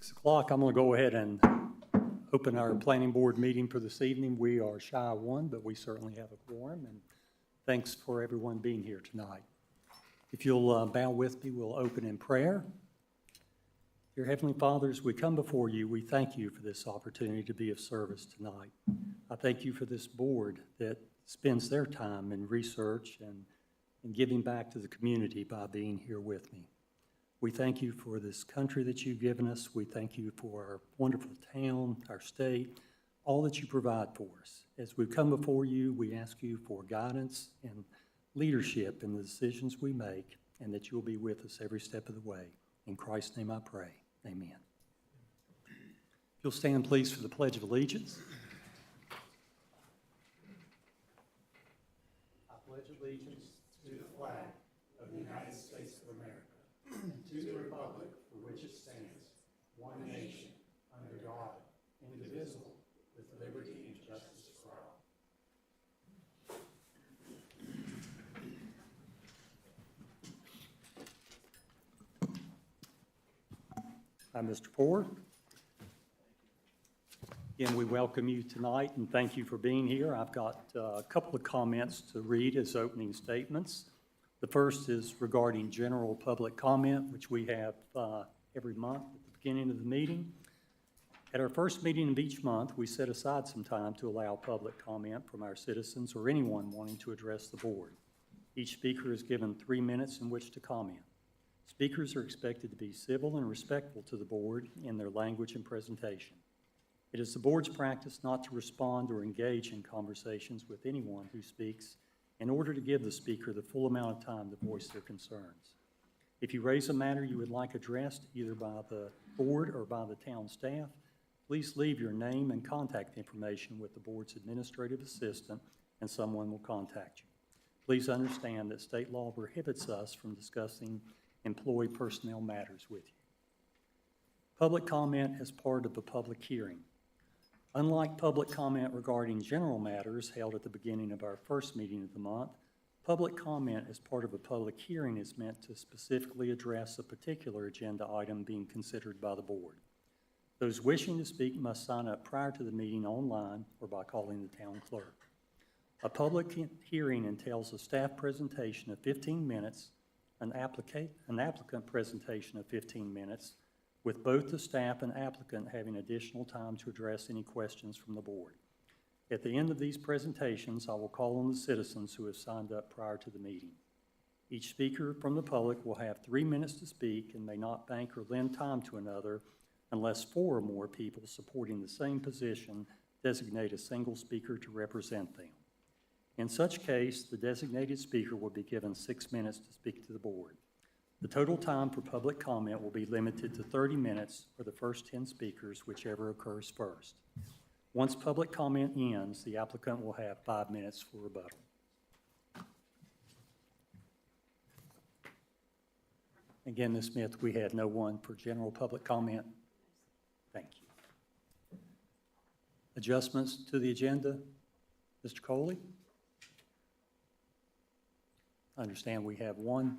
6 o'clock, I'm going to go ahead and open our planning board meeting for this evening. We are shy of one, but we certainly have a quorum, and thanks for everyone being here tonight. If you'll bow with me, we'll open in prayer. Dear Heavenly Father, as we come before you, we thank you for this opportunity to be of service tonight. I thank you for this board that spends their time in research and giving back to the community by being here with me. We thank you for this country that you've given us. We thank you for our wonderful town, our state, all that you provide for us. As we come before you, we ask you for guidance and leadership in the decisions we make, and that you'll be with us every step of the way. In Christ's name I pray. Amen. If you'll stand, please, for the Pledge of Allegiance. I pledge allegiance to the flag of the United States of America, and to the republic for which it stands, one nation, under God, indivisible, with liberty and justice for all. Hi, Mr. Ford. Again, we welcome you tonight and thank you for being here. I've got a couple of comments to read as opening statements. The first is regarding general public comment, which we have every month at the beginning of the meeting. At our first meeting of each month, we set aside some time to allow public comment from our citizens or anyone wanting to address the board. Each speaker is given 3 minutes in which to comment. Speakers are expected to be civil and respectful to the board in their language and presentation. It is the board's practice not to respond or engage in conversations with anyone who speaks in order to give the speaker the full amount of time to voice their concerns. If you raise a matter you would like addressed either by the board or by the town staff, please leave your name and contact information with the board's administrative assistant and someone will contact you. Please understand that state law prohibits us from discussing employee personnel matters with you. Public comment as part of a public hearing. Unlike public comment regarding general matters held at the beginning of our first meeting of the month, public comment as part of a public hearing is meant to specifically address a particular agenda item being considered by the board. Those wishing to speak must sign up prior to the meeting online or by calling the town clerk. A public hearing entails a staff presentation of 15 minutes, an applicant presentation of 15 minutes, with both the staff and applicant having additional time to address any questions from the board. At the end of these presentations, I will call on the citizens who have signed up prior to the meeting. Each speaker from the public will have 3 minutes to speak and may not bank or lend time to another unless 4 or more people supporting the same position designate a single speaker to represent them. In such case, the designated speaker will be given 6 minutes to speak to the board. The total time for public comment will be limited to 30 minutes for the first 10 speakers, whichever occurs first. Once public comment ends, the applicant will have 5 minutes for rebuttal. Again, Ms. Smith, we had no one for general public comment. Thank you. Adjustments to the agenda, Mr. Coley? I understand we have one.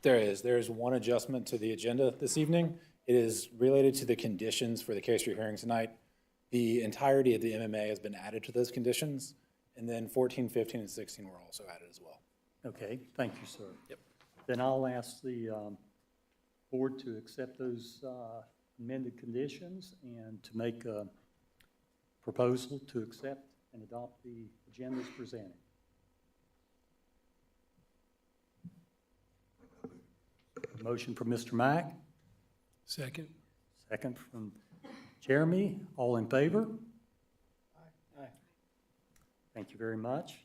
There is one adjustment to the agenda this evening. It is related to the conditions for the case you're hearing tonight. The entirety of the MMA has been added to those conditions, and then 14, 15, and 16 were also added as well. Okay, thank you, sir. Yep. Then I'll ask the board to accept those amended conditions and to make a proposal to accept and adopt the agenda as presented. Motion from Mr. Mack. Second. Second from Jeremy. All in favor? Aye. Thank you very much.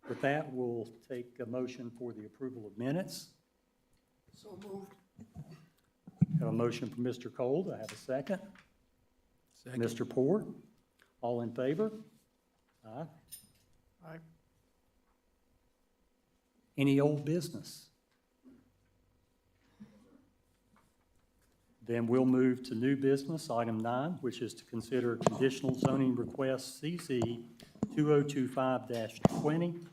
With that, we'll take a motion for the approval of minutes. So moved. Have a motion from Mr. Cole. Do I have a second? Second. Mr. Poor. All in favor? Aye. Aye. Any old business? Then we'll move to new business, item 9, which is to consider conditional zoning request CZ 2025-20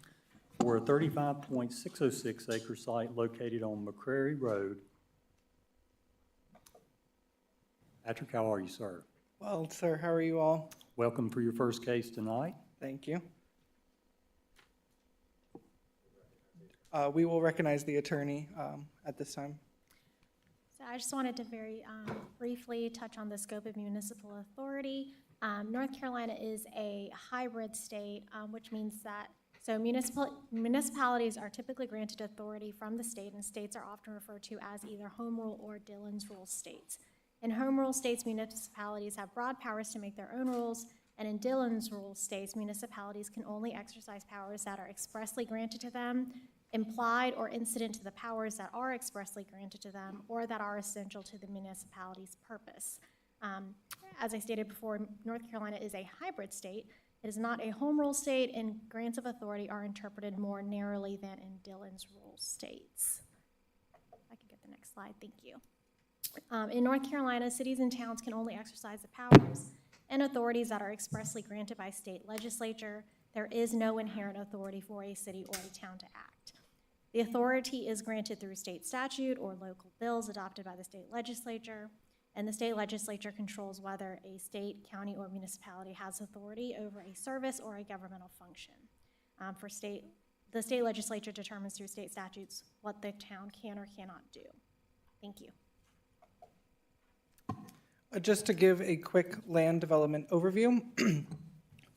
for a 35.606 acre site located on McCrary Road Patrick, how are you, sir? Well, sir, how are you all? Welcome for your first case tonight. Thank you. We will recognize the attorney at this time. So I just wanted to very briefly touch on the scope of municipal authority. North Carolina is a hybrid state, which means that, so municipalities are typically granted authority from the state, and states are often referred to as either home rule or Dillon's rule states. In home rule states, municipalities have broad powers to make their own rules, and in Dillon's rule states, municipalities can only exercise powers that are expressly granted to them, implied or incident to the powers that are expressly granted to them, or that are essential to the municipality's purpose. As I stated before, North Carolina is a hybrid state. It is not a home rule state, and grants of authority are interpreted more narrowly than in Dillon's rule states. If I could get the next slide, thank you. In North Carolina, cities and towns can only exercise the powers and authorities that are expressly granted by state legislature. There is no inherent authority for a city or a town to act. The authority is granted through state statute or local bills adopted by the state legislature, and the state legislature controls whether a state, county, or municipality has authority over a service or a governmental function. The state legislature determines through state statutes what the town can or cannot do. Thank you. Just to give a quick land development overview,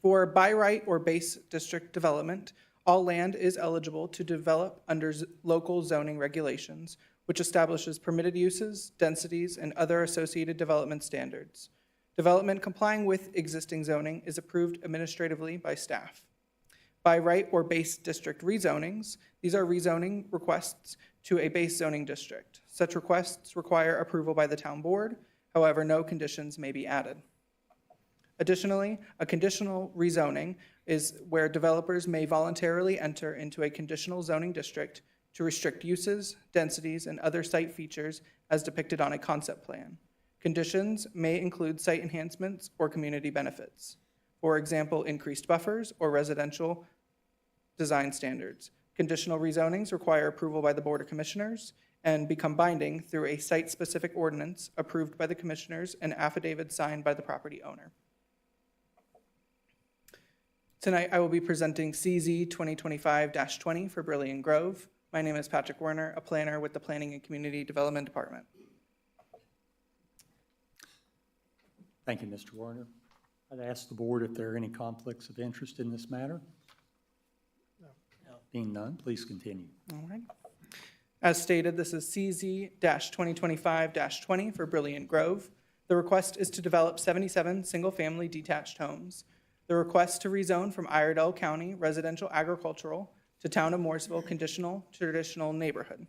for by right or base district development, all land is eligible to develop under local zoning regulations, which establishes permitted uses, densities, and other associated development standards. Development complying with existing zoning is approved administratively by staff. By right or base district rezonings, these are rezoning requests to a base zoning district. Such requests require approval by the town board. However, no conditions may be added. Additionally, a conditional rezoning is where developers may voluntarily enter into a conditional zoning district to restrict uses, densities, and other site features as depicted on a concept plan. Conditions may include site enhancements or community benefits. For example, increased buffers or residential design standards. Conditional rezonings require approval by the Board of Commissioners and become binding through a site-specific ordinance approved by the commissioners and affidavit signed by the property owner. Tonight, I will be presenting CZ 2025-20 for Brilliant Grove. My name is Patrick Werner, a planner with the Planning and Community Development Department. Thank you, Mr. Warner. I'd ask the board if there are any conflicts of interest in this matter. No. Being none, please continue. All right. As stated, this is CZ-2025-20 for Brilliant Grove. The request is to develop 77 single-family detached homes. The request to rezone from Iredell County Residential Agricultural to Town of Mooresville Conditional Traditional Neighborhood.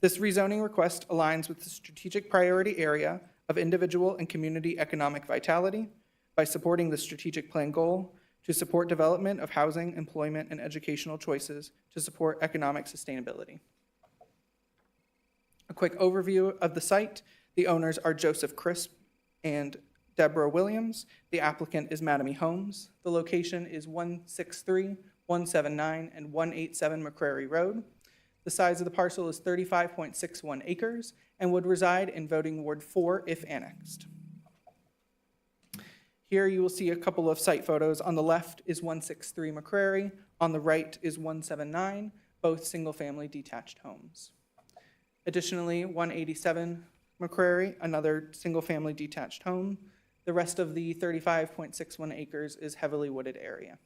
This rezoning request aligns with the strategic priority area of individual and community economic vitality by supporting the strategic plan goal to support development of housing, employment, and educational choices to support economic sustainability. A quick overview of the site. The owners are Joseph Crisp and Deborah Williams. The applicant is Mattamy Homes. The location is 163, 179, and 187 McCrary Road. The size of the parcel is 35.61 acres and would reside in voting Ward 4 if annexed. Here you will see a couple of site photos. On the left is 163 McCrary. On the right is 179, both single-family detached homes. Additionally, 187 McCrary, another single-family detached home. The rest of the 35.61 acres is heavily wooded area.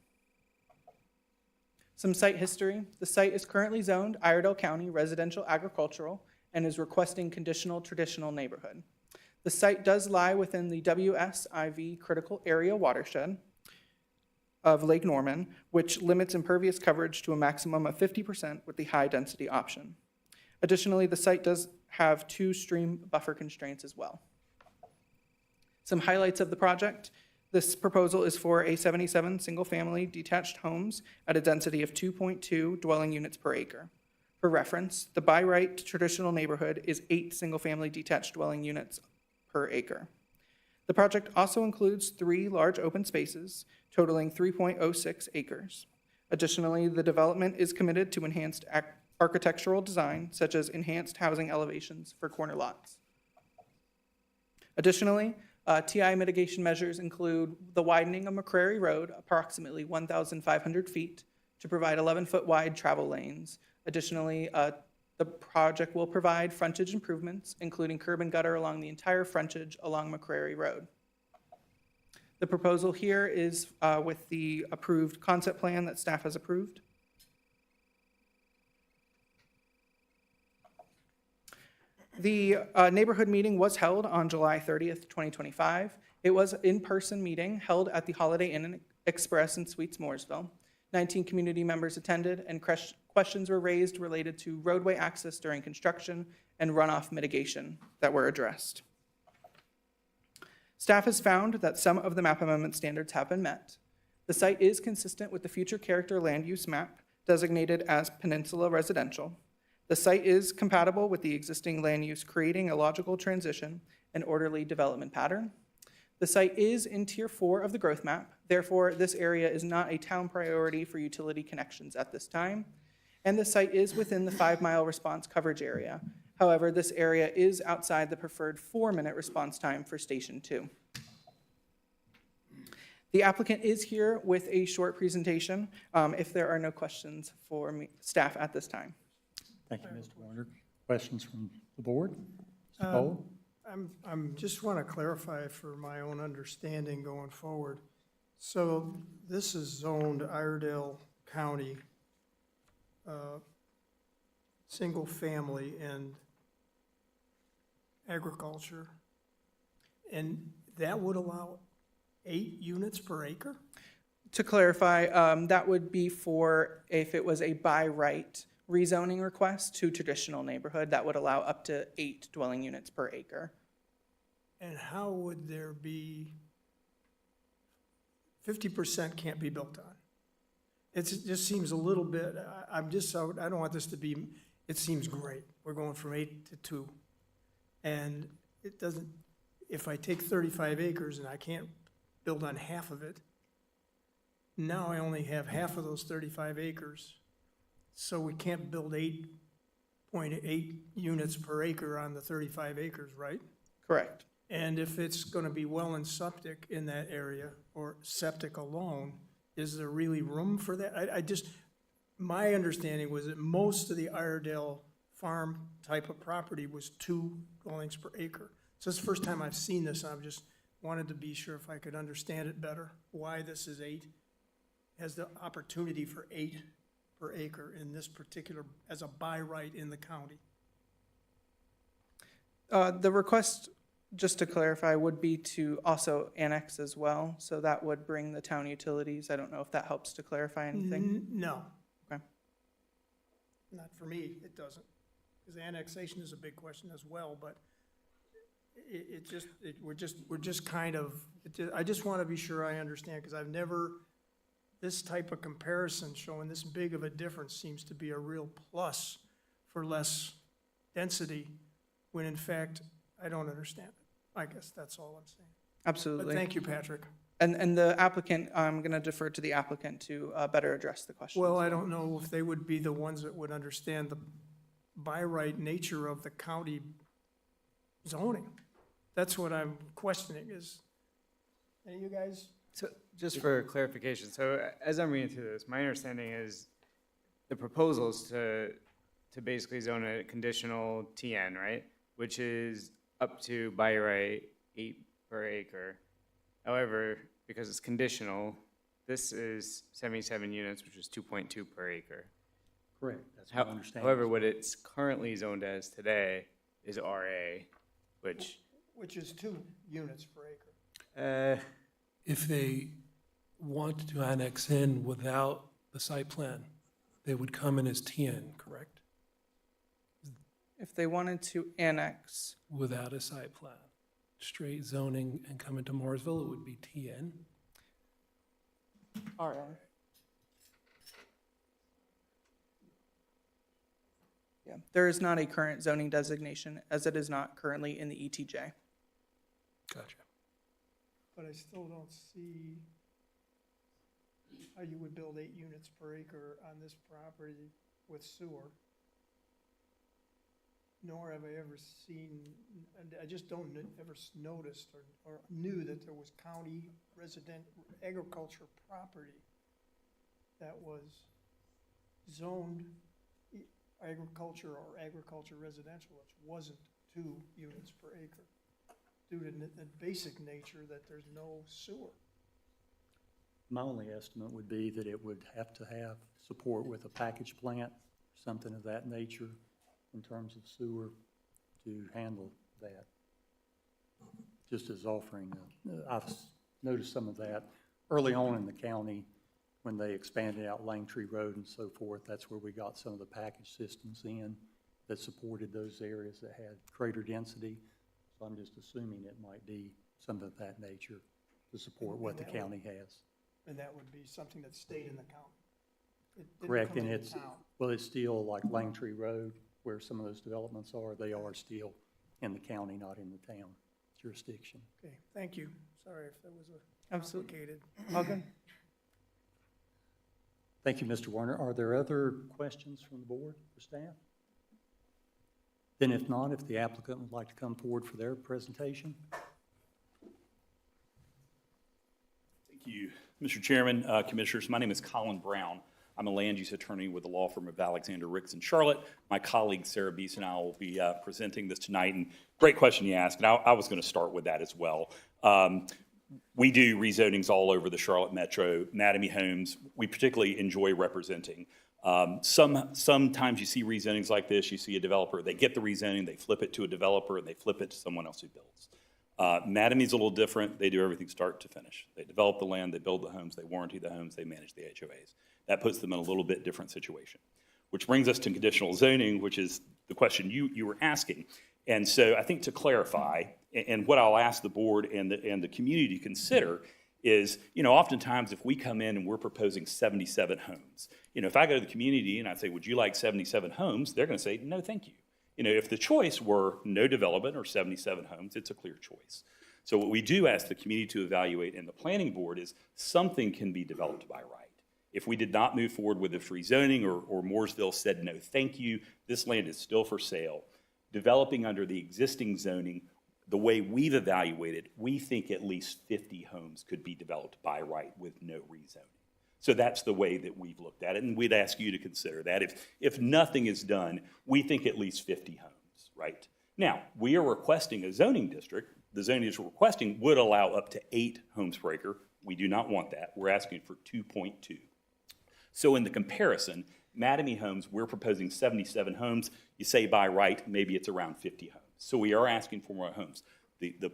Some site history. The site is currently zoned Iredell County Residential Agricultural and is requesting conditional traditional neighborhood. The site does lie within the WSIV critical area watershed of Lake Norman, which limits impervious coverage to a maximum of 50% with the high density option. Additionally, the site does have 2 stream buffer constraints as well. Some highlights of the project. This proposal is for a 77 single-family detached homes at a density of 2.2 dwelling units per acre. For reference, the by right traditional neighborhood is 8 single-family detached dwelling units per acre. The project also includes 3 large open spaces totaling 3.06 acres. Additionally, the development is committed to enhanced architectural design, such as enhanced housing elevations for corner lots. Additionally, TI mitigation measures include the widening of McCrary Road approximately 1,500 feet to provide 11-foot wide travel lanes. Additionally, the project will provide frontage improvements, including curb and gutter along the entire frontage along McCrary Road. The proposal here is with the approved concept plan that staff has approved. The neighborhood meeting was held on July 30th, 2025. It was an in-person meeting held at the Holiday Inn Express in Suites Mooresville. 19 community members attended, and questions were raised related to roadway access during construction and runoff mitigation that were addressed. Staff has found that some of the map amendment standards have been met. The site is consistent with the future character land use map designated as Peninsula Residential. The site is compatible with the existing land use, creating a logical transition and orderly development pattern. The site is in Tier 4 of the growth map. Therefore, this area is not a town priority for utility connections at this time. And the site is within the 5-mile response coverage area. However, this area is outside the preferred 4-minute response time for Station 2. The applicant is here with a short presentation, if there are no questions for staff at this time. Thank you, Mr. Warner. Questions from the board? Mr. Cole? I'm just want to clarify for my own understanding going forward. So this is zoned Iredell County, single family and agriculture. And that would allow 8 units per acre? To clarify, that would be for if it was a by right rezoning request to traditional neighborhood, that would allow up to 8 dwelling units per acre. And how would there be, 50% can't be built on? It just seems a little bit, I don't want this to be, it seems great. We're going from 8 to 2. And it doesn't, if I take 35 acres and I can't build on half of it, now I only have half of those 35 acres. So we can't build 8.8 units per acre on the 35 acres, right? Correct. And if it's going to be well and septic in that area, or septic alone, is there really room for that? My understanding was that most of the Iredell farm type of property was 2 dwellings per acre. So it's the first time I've seen this. I've just wanted to be sure if I could understand it better, why this is 8, has the opportunity for 8 per acre in this particular, as a by right in the county. The request, just to clarify, would be to also annex as well. So that would bring the town utilities. I don't know if that helps to clarify anything. No. Okay. Not for me, it doesn't. Because annexation is a big question as well, but we're just kind of, I just want to be sure I understand, because I've never, this type of comparison showing this big of a difference seems to be a real plus for less density, when in fact, I don't understand it. I guess that's all I'm saying. Absolutely. But thank you, Patrick. And the applicant, I'm going to defer to the applicant to better address the question. Well, I don't know if they would be the ones that would understand the by right nature of the county zoning. That's what I'm questioning is, any of you guys? So just for clarification, so as I'm reading through this, my understanding is the proposal is to basically zone a conditional TN, right? Which is up to by right 8 per acre. However, because it's conditional, this is 77 units, which is 2.2 per acre. Correct. That's my understanding. However, what it's currently zoned as today is RA, Which is 2 units per acre. If they want to annex in without the site plan, they would come in as TN, correct? If they wanted to annex, Without a site plan, straight zoning and come into Mooresville, it would be TN? RA. Yeah, there is not a current zoning designation, as it is not currently in the ETJ. Gotcha. But I still don't see how you would build 8 units per acre on this property with sewer. nor have I ever seen, and I just don't ever noticed or knew that there was county resident agriculture property that was zoned agriculture or agriculture residential, which wasn't 2 units per acre, due to the basic nature that there's no sewer. My only estimate would be that it would have to have support with a package plant, something of that nature, in terms of sewer to handle that. Just as offering, I've noticed some of that early on in the county when they expanded out Langtree Road and so forth. That's where we got some of the package systems in that supported those areas that had greater density. So I'm just assuming it might be something of that nature to support what the county has. And that would be something that stayed in the county. It didn't Correct, come and into it's, town. well, it's still like Langtree Road, where some of those developments are, they are still in the county, not in the town jurisdiction. Okay, thank you. Sorry if that was Absolutely. complicated. All good. Thank you, Mr. Warner. Are there other questions from the board or staff? Then if not, if the applicant would like to come forward for their presentation. Thank you, Mr. Chairman, Commissioners. My name is Colin Brown. I'm a land use attorney with the law firm of Alexander Ricks in Charlotte. My colleague Sarah Beeson and I will be presenting this tonight. And great question you asked, and I was going to start with that as well. We do rezonings all over the Charlotte Metro, Mattamy Homes. We particularly enjoy representing. Sometimes you see rezonings like this. You see a developer, they get the rezoning, they flip it to a developer, and they flip it to someone else who builds. Mattamy's a little different. They do everything start to finish. They develop the land, they build the homes, they warranty the homes, they manage the HOAs. That puts them in a little bit different situation, which brings us to conditional zoning, which is the question you were asking. And so I think to clarify, and what I'll ask the board and the community to consider is, oftentimes if we come in and we're proposing 77 homes, if I go to the community and I say, would you like 77 homes? They're going to say, no, thank you. If the choice were no development or 77 homes, it's a clear choice. So what we do ask the community to evaluate in the planning board is something can be developed by right. If we did not move forward with the free zoning or Mooresville said no thank you, this land is still for sale. Developing under the existing zoning, the way we've evaluated, we think at least 50 homes could be developed by right with no rezoning. So that's the way that we've looked at it, and we'd ask you to consider that. If nothing is done, we think at least 50 homes, right? Now, we are requesting a zoning district. The zoning district we're requesting would allow up to 8 homes per acre. We do not want that. We're asking for 2.2. So in the comparison, Mattamy Homes, we're proposing 77 homes. You say by right, maybe it's around 50 homes. So we are asking for more homes. The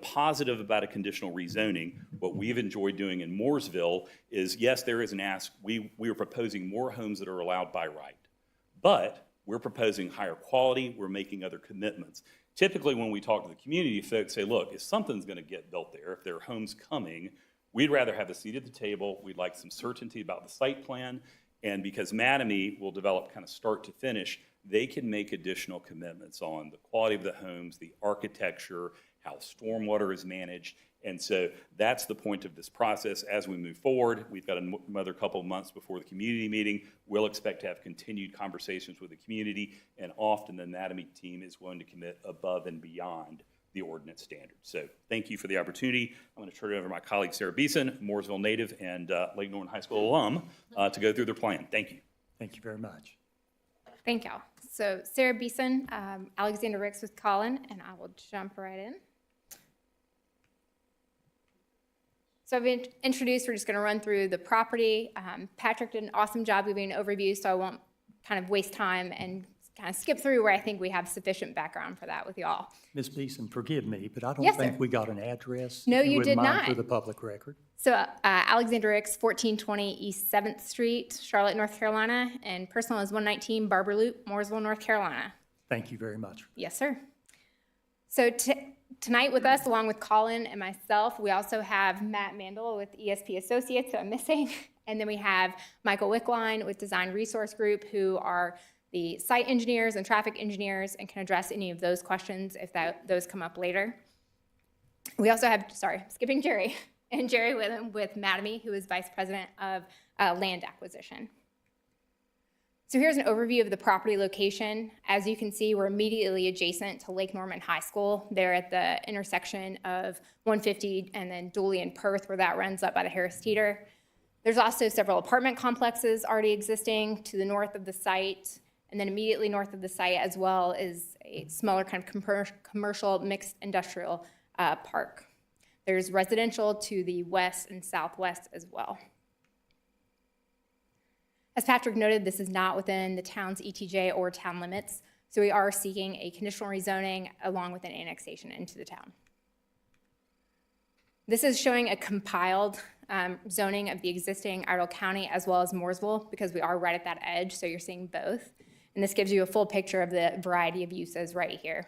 positive about a conditional rezoning, what we've enjoyed doing in Mooresville is, yes, there is an ask. We are proposing more homes that are allowed by right. But we're proposing higher quality. We're making other commitments. Typically, when we talk to the community, folks say, look, if something's going to get built there, if there are homes coming, we'd rather have a seat at the table. We'd like some certainty about the site plan. And because Mattamy will develop kind of start to finish, they can make additional commitments on the quality of the homes, the architecture, how stormwater is managed. And so that's the point of this process. As we move forward, we've got another couple of months before the community meeting. We'll expect to have continued conversations with the community, and often the Mattamy team is willing to commit above and beyond the ordinance standards. So thank you for the opportunity. I'm going to turn it over to my colleague Sarah Beeson, Mooresville native and Lake Norman High School alum, to go through their plan. Thank you. Thank you very much. Thank y'all. So Sarah Beeson, Alexander Ricks with Colin, and I will jump right in. So I've been introduced, we're just going to run through the property. Patrick did an awesome job giving an overview, so I won't kind of waste time and kind of skip through where I think we have sufficient background for that with y'all. Ms. Beeson, forgive me, but I don't Yes, think sir. we got an address. No, if you wouldn't did mind, not. For the public record. So Alexander Ricks, 1420 East 7th Street, Charlotte, North Carolina, and personal is 119 Barber Loop, Mooresville, North Carolina. Thank you very much. Yes, sir. So tonight with us, along with Colin and myself, we also have Matt Mandel with ESP Associates, that I'm missing. And then we have Michael Wickline with Design Resource Group, who are the site engineers and traffic engineers and can address any of those questions if those come up later. We also have, skipping Jerry, and Jerry Witham with Mattamy, who is Vice President of Land Acquisition. So here's an overview of the property location. As you can see, we're immediately adjacent to Lake Norman High School. They're at the intersection of 150 and then Dooley and Perth, where that runs up by the Harris Teeter. There's also several apartment complexes already existing to the north of the site, and then immediately north of the site as well is a smaller kind of commercial mixed industrial park. There's residential to the west and southwest as well. As Patrick noted, this is not within the town's ETJ or town limits, so we are seeking a conditional rezoning along with an annexation into the town. This is showing a compiled zoning of the existing Iredell County as well as Mooresville, because we are right at that edge, so you're seeing both. And this gives you a full picture of the variety of uses right here.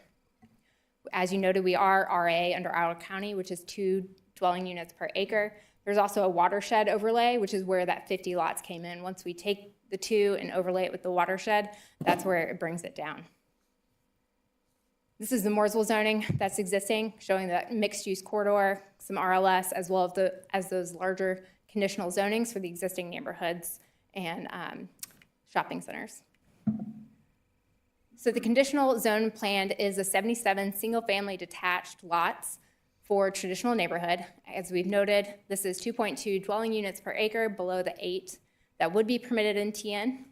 As you noted, we are RA under Iredell County, which is 2 dwelling units per acre. There's also a watershed overlay, which is where that 50 lots came in. Once we take the 2 and overlay it with the watershed, that's where it brings it down. This is the Mooresville zoning that's existing, showing that mixed-use corridor, some RLS, as well as those larger conditional zonings for the existing neighborhoods and shopping centers. So the conditional zone planned is a 77 single-family detached lots for traditional neighborhood. As we've noted, this is 2.2 dwelling units per acre below the 8 that would be permitted in TN.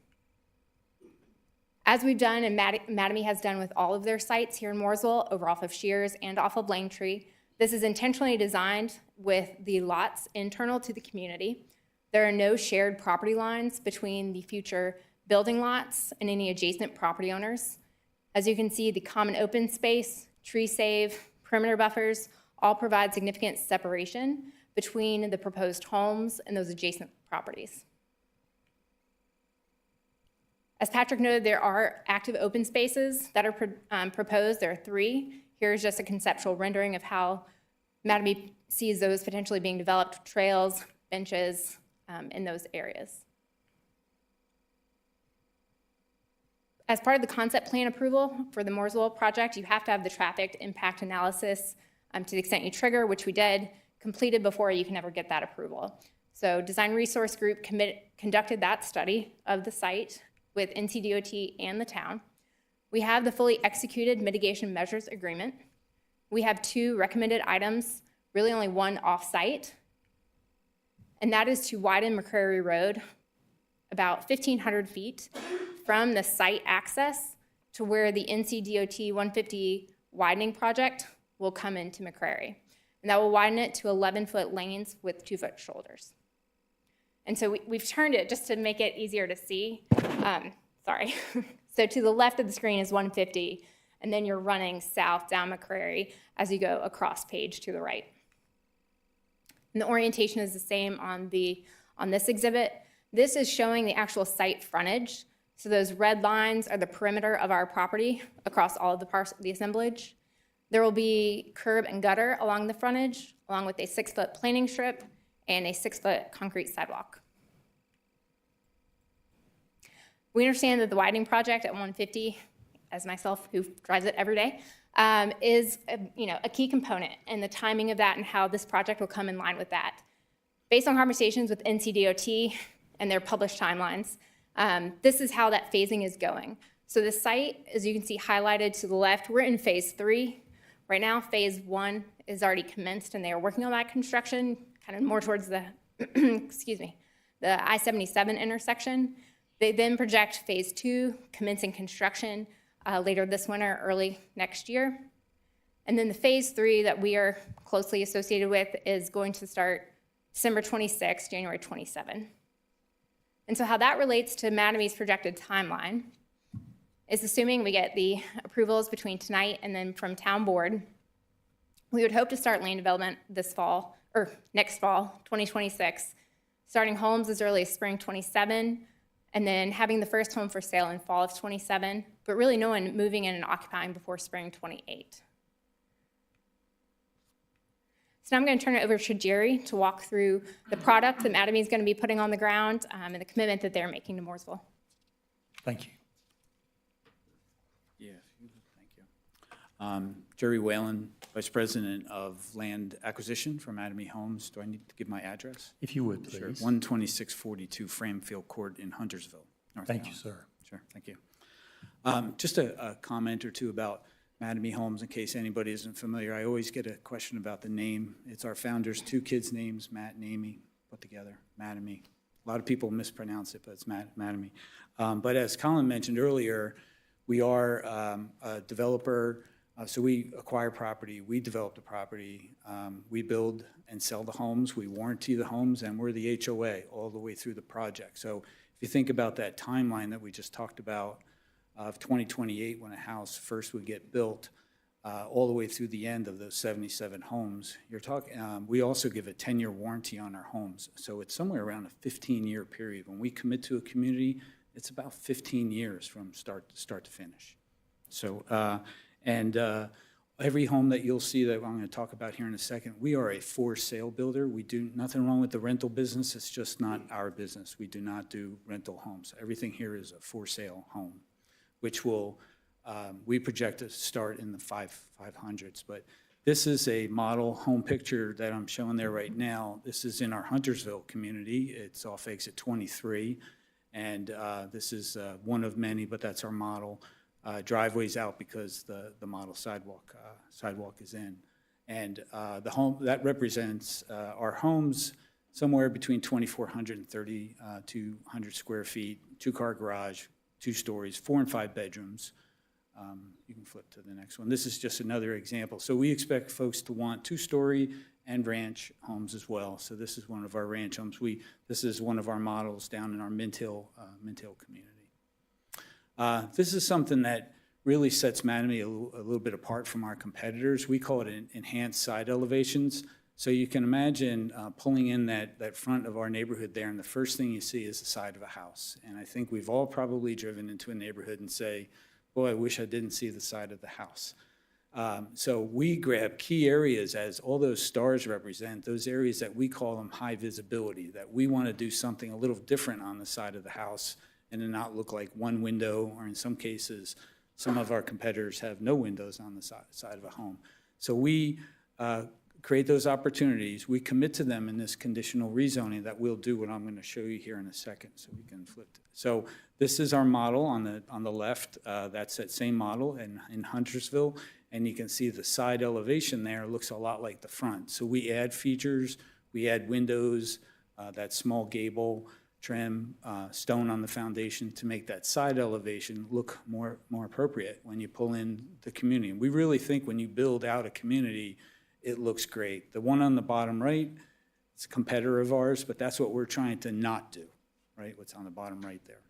As we've done and Mattamy has done with all of their sites here in Mooresville, over off of Shears and off of Langtree, this is intentionally designed with the lots internal to the community. There are no shared property lines between the future building lots and any adjacent property owners. As you can see, the common open space, tree save, perimeter buffers all provide significant separation between the proposed homes and those adjacent properties. As Patrick noted, there are active open spaces that are proposed. There are 3. Here's just a conceptual rendering of how Mattamy sees those potentially being developed, trails, benches in those areas. As part of the concept plan approval for the Mooresville project, you have to have the traffic impact analysis to the extent you trigger, which we did, completed before you can ever get that approval. So Design Resource Group conducted that study of the site with NCDOT and the town. We have the fully executed mitigation measures agreement. We have 2 recommended items, really only 1 off-site, and that is to widen McCrary Road about 1,500 feet from the site access to where the NCDOT 150 widening project will come into McCrary. And that will widen it to 11-foot lanes with 2-foot shoulders. And so we've turned it just to make it easier to see. Sorry. So to the left of the screen is 150, and then you're running south down McCrary as you go across page to the right. And the orientation is the same on this exhibit. This is showing the actual site frontage. So those red lines are the perimeter of our property across all of the assemblage. There will be curb and gutter along the frontage, along with a 6-foot planing strip and a 6-foot concrete sidewalk. We understand that the widening project at 150, as myself who drives it every day, is a key component in the timing of that and how this project will come in line with that. Based on conversations with NCDOT and their published timelines, this is how that phasing is going. So the site, as you can see highlighted to the left, we're in phase 3. Right now, phase 1 is already commenced and they are working on that construction, kind of more towards the, excuse me, the I-77 intersection. They then project phase 2 commencing construction later this winter, early next year. And then the phase 3 that we are closely associated with is going to start December 26, January 27. And so how that relates to Mattamy's projected timeline is assuming we get the approvals between tonight and then from town board, we would hope to start land development this fall, or next fall, 2026, starting homes as early as spring 27, and then having the first home for sale in fall of 27, but really no one moving in and occupying before spring 28. So now I'm going to turn it over to Jerry to walk through the product that Mattamy is going to be putting on the ground and the commitment that they're making to Mooresville. Thank you. Yeah, thank you. Jerry Whalen, Vice President of Land Acquisition for Mattamy Homes. Do I need to give my address? If you would, Sure, please. 12642 Framfield Court in Huntersville, North Thank you, Carolina. sir. Sure, thank you. Just a comment or two about Mattamy Homes, in case anybody isn't familiar. I always get a question about the name. It's our founders' two kids' names, Matt and Amy, put together, Mattamy. A lot of people mispronounce it, but it's Mattamy. But as Colin mentioned earlier, we are a developer, so we acquire property, we develop the property, we build and sell the homes, we warranty the homes, and we're the HOA all the way through the project. So if you think about that timeline that we just talked about of 2028, when a house first would get built, all the way through the end of those 77 homes, you're talking, we also give a 10-year warranty on our homes. So it's somewhere around a 15-year period. When we commit to a community, it's about 15 years from start to finish. So, every home that you'll see that I'm going to talk about here in a second, we are a for-sale builder. We do nothing wrong with the rental business. It's just not our business. We do not do rental homes. Everything here is a for-sale home, which will, we project to start in the 500s. But this is a model home picture that I'm showing there right now. This is in our Huntersville community. It's off exit 23. And this is one of many, but that's our model. Driveway's out because the model sidewalk is in. And the home, that represents our homes somewhere between 2,400 and 3,200 square feet, two-car garage, 2 stories, 4 and 5 bedrooms. You can flip to the next one. This is just another example. So we expect folks to want 2-story and ranch homes as well. So this is one of our ranch homes. This is one of our models down in our Mint Hill community. This is something that really sets Mattamy a little bit apart from our competitors. We call it enhanced side elevations. So you can imagine pulling in that front of our neighborhood there, and the first thing you see is the side of a house. And I think we've all probably driven into a neighborhood and say, boy, I wish I didn't see the side of the house. So we grab key areas, as all those stars represent, those areas that we call them high visibility, that we want to do something a little different on the side of the house and to not look like one window, or in some cases, some of our competitors have no windows on the side of a home. So we create those opportunities. We commit to them in this conditional rezoning that we'll do what I'm going to show you here in a second, so we can flip it. So this is our model on the left. That's that same model in Huntersville, and you can see the side elevation there looks a lot like the front. So we add features, we add windows, that small gable trim, stone on the foundation to make that side elevation look more appropriate when you pull in the community. And we really think when you build out a community, it looks great. The one on the bottom right, it's a competitor of ours, but that's what we're trying to not do, right? What's on the bottom right there.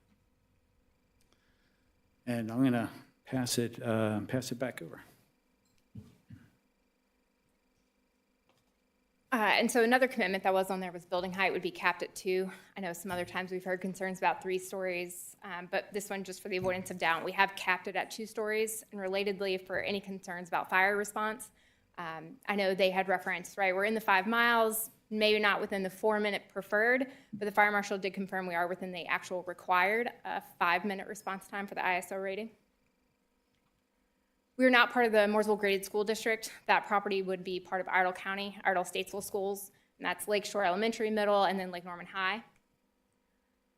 And I'm gonna pass it back over. And so another commitment that was on there was building height would be capped at 2. I know some other times we've heard concerns about 3 stories, but this one, just for the avoidance of doubt, we have capped it at 2 stories. And relatedly, for any concerns about fire response, I know they had referenced, right, we're in the 5 miles, maybe not within the 4-minute preferred, but the fire marshal did confirm we are within the actual required 5-minute response time for the ISO rating. We are not part of the Mooresville Graded School District. That property would be part of Iredell County, Iredell Statesville Schools, and that's Lakeshore Elementary, Middle, and then Lake Norman High.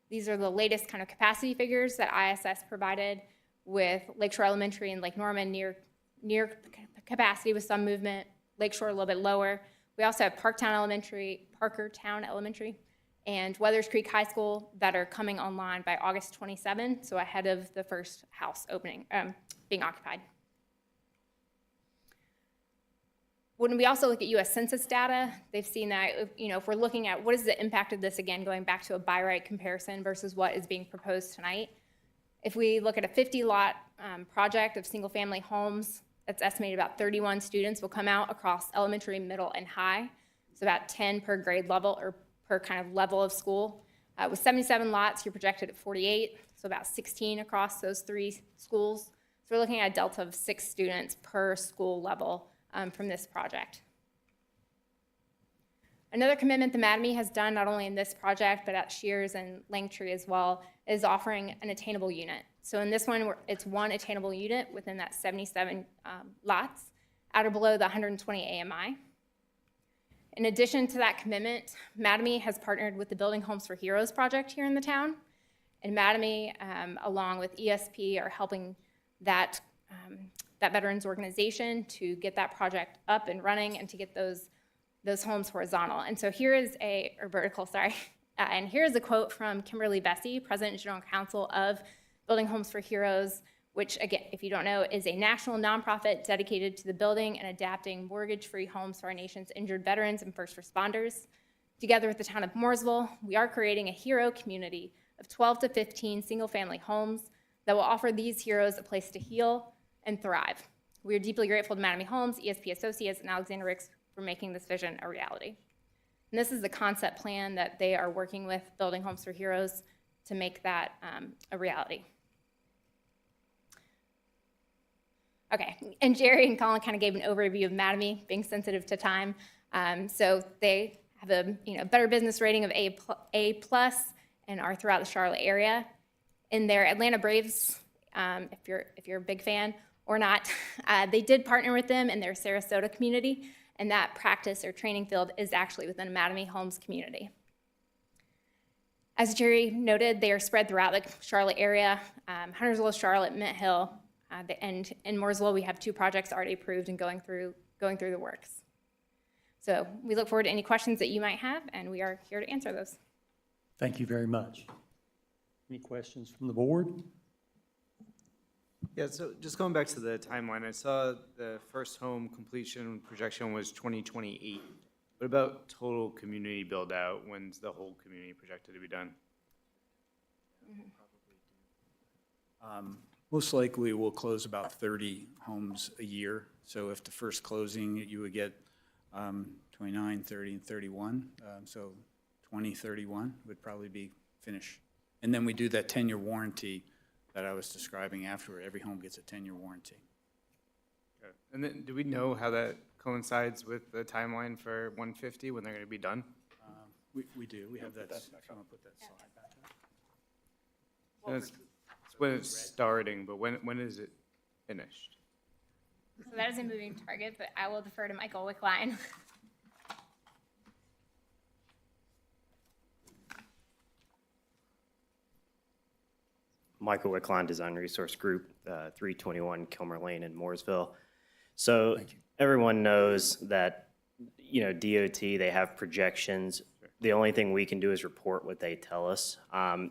These are the latest kind of capacity figures that ISS provided, with Lakeshore Elementary and Lake Norman near capacity with some movement, Lakeshore a little bit lower. We also have Parkertown Elementary, and Weathers Creek High School that are coming online by August 27, so ahead of the first house opening, being occupied. When we also look at U.S. Census data, they've seen that, if we're looking at what is the impact of this, again, going back to a by right comparison versus what is being proposed tonight. If we look at a 50-lot project of single-family homes, that's estimated about 31 students will come out across elementary, middle, and high. So about 10 per grade level, or per kind of level of school. With 77 lots, you're projected at 48, so about 16 across those 3 schools. So we're looking at a delta of 6 students per school level from this project. Another commitment the Mattamy has done, not only in this project, but at Shears and Langtree as well, is offering an attainable unit. So in this one, it's one attainable unit within that 77 lots, at or below the 120 AMI. In addition to that commitment, Mattamy has partnered with the Building Homes for Heroes project here in the town. And Mattamy, along with ESP, are helping that, that veterans organization to get that project up and running and to get those homes horizontal. And so here is or vertical, sorry. And here is a quote from Kimberly Bessie, President and General Counsel of Building Homes for Heroes, which, again, if you don't know, is a national nonprofit dedicated to the building and adapting mortgage-free homes for our nation's injured veterans and first responders. Together with the town of Mooresville, we are creating a hero community of 12 to 15 single-family homes that will offer these heroes a place to heal and thrive. We are deeply grateful to Mattamy Homes, ESP Associates, and Alexander Ricks for making this vision a reality. And this is the concept plan that they are working with Building Homes for Heroes to make that a reality. Okay, and Jerry and Colin kind of gave an overview of Mattamy, being sensitive to time. So they have a Better Business rating of A plus and are throughout the Charlotte area. In their Atlanta Braves, if you're a big fan or not, they did partner with them in their Sarasota community, and that practice or training field is actually within a Mattamy Homes community. As Jerry noted, they are spread throughout the Charlotte area, Huntersville, Charlotte, Mint Hill, and in Mooresville, we have 2 projects already approved and going through the works. So we look forward to any questions that you might have, and we are here to answer those. Thank you very much. Any questions from the board? Yeah, so just going back to the timeline, I saw the first home completion projection was 2028. What about total community build out? When's the whole community projected to be done? Most likely, we'll close about 30 homes a year. So if the first closing, you would get 29, 30, and 31. So 2031 would probably be finished. And then we do that 10-year warranty that I was describing after. Every home gets a 10-year warranty. Okay. And then do we know how that coincides with the timeline for 150 when they're going to be done? We do. We have that. Someone put that slide back up. And it's when it's starting, but when is it finished? So that is a moving target, but I will defer to Michael Wickline. Michael Wickline, Design Resource Group, 321 Kilmer Lane in Mooresville. So everyone knows that, DOT, they have projections. The only thing we can do is report what they tell us.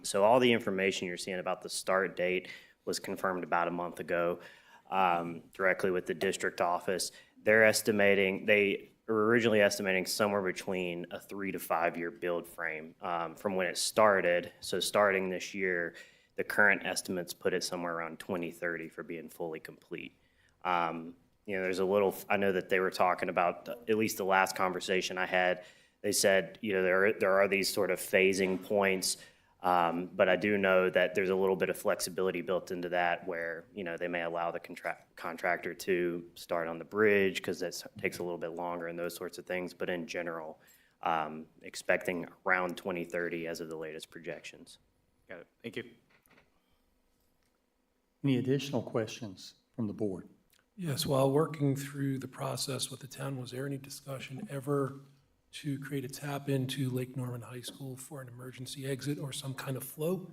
So all the information you're seeing about the start date was confirmed about a month ago directly with the district office. They were originally estimating somewhere between a 3 to 5 year build frame from when it started. So starting this year, the current estimates put it somewhere around 2030 for being fully complete. There's I know that they were talking about, at least the last conversation I had, they said, there are these sort of phasing points, but I do know that there's a little bit of flexibility built into that where, they may allow the contractor to start on the bridge because that takes a little bit longer and those sorts of things. But in general, expecting around 2030 as of the latest projections. Got it. Thank you. Any additional questions from the board? Yes, while working through the process with the town, was there any discussion ever to create a tap into Lake Norman High School for an emergency exit or some kind of flow?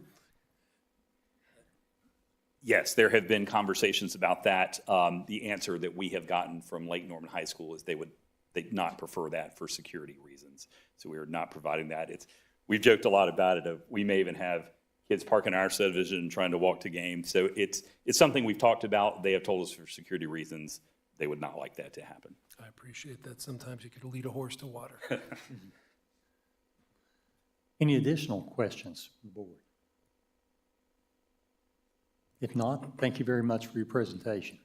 Yes, there have been conversations about that. The answer that we have gotten from Lake Norman High School is they'd not prefer that for security reasons. So we are not providing that. We've joked a lot about it. We may even have kids parking our subdivision and trying to walk to games. So it's something we've talked about. They have told us for security reasons, they would not like that to happen. I appreciate that. Sometimes you could lead a horse to water. Any additional questions from the board? If not, thank you very much for your presentation.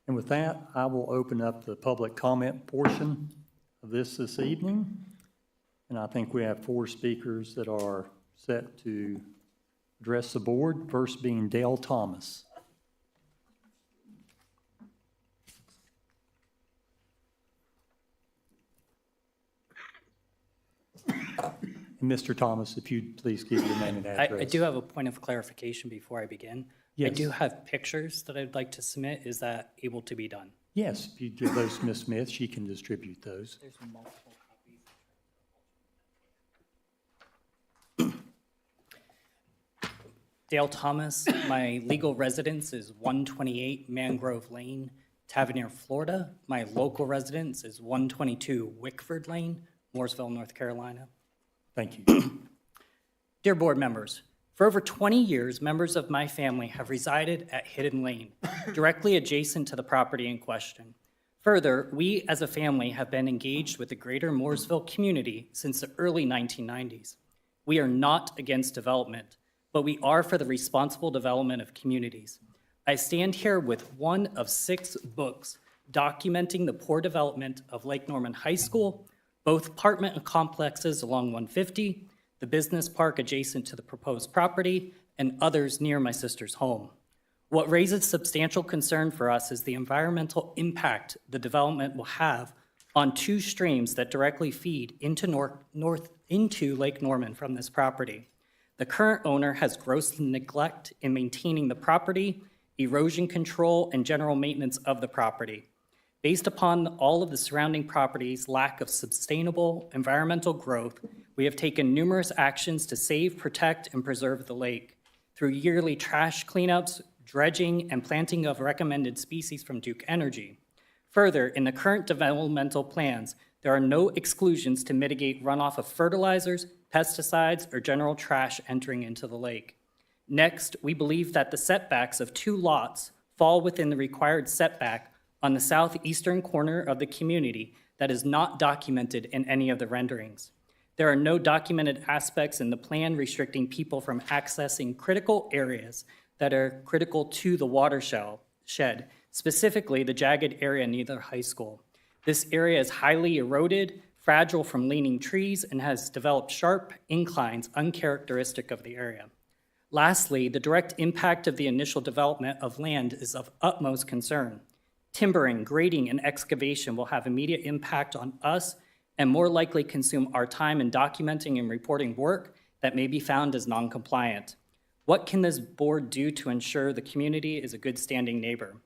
And with that, I will open up the public comment portion of this evening. And I think we have 4 speakers that are set to address the board, first being Dale Thomas. And Mr. Thomas, if you'd please give your name and address. I do have a point of clarification before I begin. Yes. I do have pictures that I'd like to submit. Is that able to be done? Yes, if you give those to Ms. Smith, she can distribute those. There's multiple copies. Dale Thomas. My legal residence is 128 Mangrove Lane, Tavernier, Florida. My local residence is 122 Wickford Lane, Mooresville, North Carolina. Thank you. Dear board members, for over 20 years, members of my family have resided at Hidden Lane, directly adjacent to the property in question. Further, we as a family have been engaged with the greater Mooresville community since the early 1990s. We are not against development, but we are for the responsible development of communities. I stand here with one of 6 books documenting the poor development of Lake Norman High School, both apartment complexes along 150, the business park adjacent to the proposed property, and others near my sister's home. What raises substantial concern for us is the environmental impact the development will have on 2 streams that directly feed into Lake Norman from this property. The current owner has gross neglect in maintaining the property, erosion control, and general maintenance of the property. Based upon all of the surrounding properties' lack of sustainable environmental growth, we have taken numerous actions to save, protect, and preserve the lake through yearly trash cleanups, dredging, and planting of recommended species from Duke Energy. Further, in the current developmental plans, there are no exclusions to mitigate runoff of fertilizers, pesticides, or general trash entering into the lake. Next, we believe that the setbacks of 2 lots fall within the required setback on the southeastern corner of the community that is not documented in any of the renderings. There are no documented aspects in the plan restricting people from accessing critical areas that are critical to the watershed, specifically the jagged area near the high school. This area is highly eroded, fragile from leaning trees, and has developed sharp inclines uncharacteristic of the area. Lastly, the direct impact of the initial development of land is of utmost concern. Timbering, grading, and excavation will have immediate impact on us and more likely consume our time in documenting and reporting work that may be found as non-compliant. What can this board do to ensure the community is a good standing neighbor?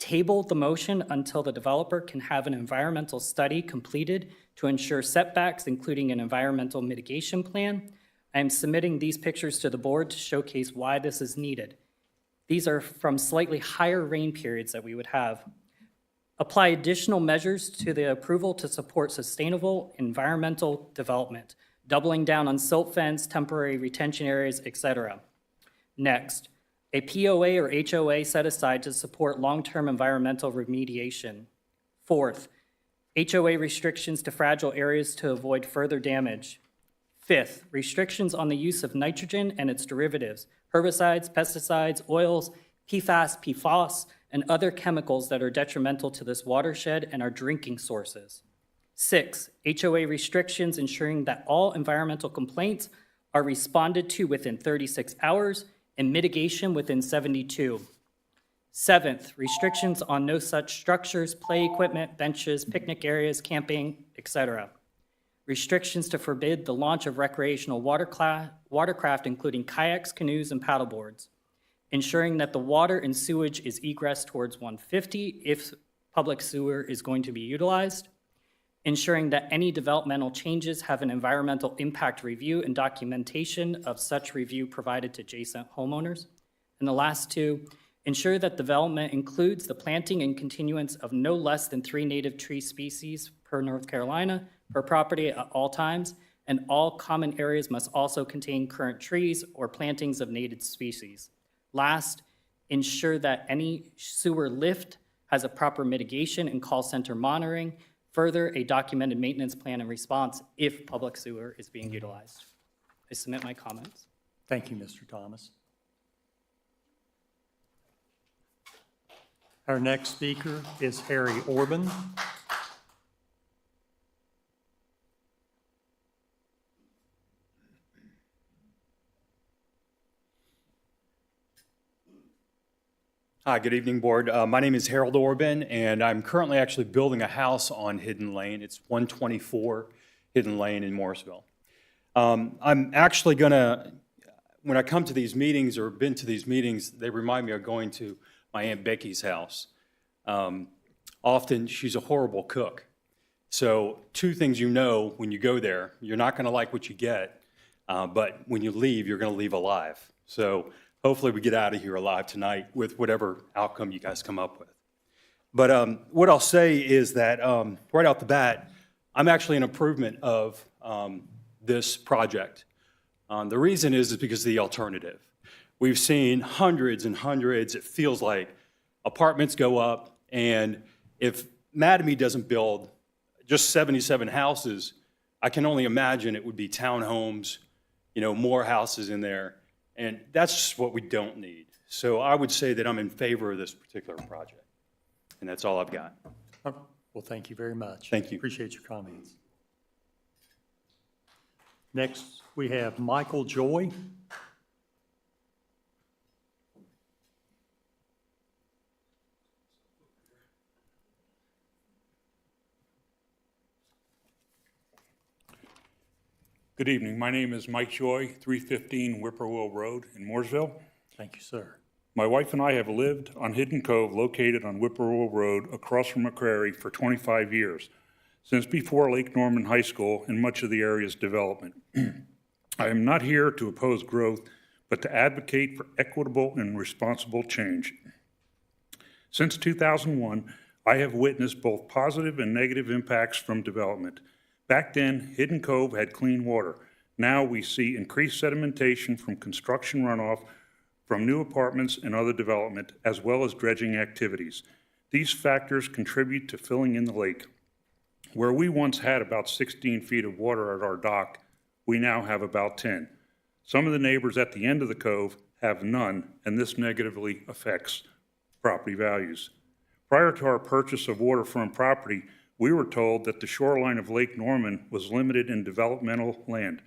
Table the motion until the developer can have an environmental study completed to ensure setbacks, including an environmental mitigation plan. I am submitting these pictures to the board to showcase why this is needed. These are from slightly higher rain periods that we would have. Apply additional measures to the approval to support sustainable environmental development, doubling down on silt fence, temporary retention areas, etc. Next, a POA or HOA set aside to support long-term environmental remediation. Fourth, HOA restrictions to fragile areas to avoid further damage. Fifth, restrictions on the use of nitrogen and its derivatives, herbicides, pesticides, oils, PFAS, PFOS, and other chemicals that are detrimental to this watershed and our drinking sources. 6, HOA restrictions ensuring that all environmental complaints are responded to within 36 hours and mitigation within 72. 7th, restrictions on no such structures, play equipment, benches, picnic areas, camping, etc. Restrictions to forbid the launch of recreational watercraft, including kayaks, canoes, and paddleboards. Ensuring that the water and sewage is egress towards 150 if public sewer is going to be utilized. Ensuring that any developmental changes have an environmental impact review and documentation of such review provided to adjacent homeowners. And the last 2, ensure that development includes the planting and continuance of no less than 3 native tree species per North Carolina per property at all times, and all common areas must also contain current trees or plantings of native species. Last, ensure that any sewer lift has a proper mitigation and call center monitoring. Further, a documented maintenance plan and response if public sewer is being utilized. I submit my comments. Thank you, Mr. Thomas. Our next speaker is Harry Orban. Hi, good evening, Board. My name is Harold Orban, and I'm currently actually building a house on Hidden Lane. It's 124 Hidden Lane in Morrisville. I'm actually going to, when I come to these meetings or been to these meetings, they remind me of going to my Aunt Becky's house. Often, she's a horrible cook. So 2 things you know when you go there, you're not going to like what you get, but when you leave, you're going to leave alive. So hopefully we get out of here alive tonight with whatever outcome you guys come up with. But what I'll say is that right off the bat, I'm actually an improvement of this project. The reason is because of the alternative. We've seen hundreds and hundreds, it feels like, apartments go up, and if Mattamy doesn't build just 77 houses, I can only imagine it would be townhomes, more houses in there, and that's just what we don't need. So I would say that I'm in favor of this particular project, and that's all I've got. Well, thank you very much. Thank you. Appreciate your comments. Next, we have Michael Joy. Good evening. My name is Mike Joy, 315 Whippoorwill Road in Mooresville. Thank you, sir. My wife and I have lived on Hidden Cove, located on Whippoorwill Road across from McCrary, for 25 years, since before Lake Norman High School and much of the area's development. I am not here to oppose growth, but to advocate for equitable and responsible change. Since 2001, I have witnessed both positive and negative impacts from development. Back then, Hidden Cove had clean water. Now we see increased sedimentation from construction runoff from new apartments and other development, as well as dredging activities. These factors contribute to filling in the lake. Where we once had about 16 feet of water at our dock, we now have about 10. Some of the neighbors at the end of the cove have none, and this negatively affects property values. Prior to our purchase of waterfront property, we were told that the shoreline of Lake Norman was limited in developmental land.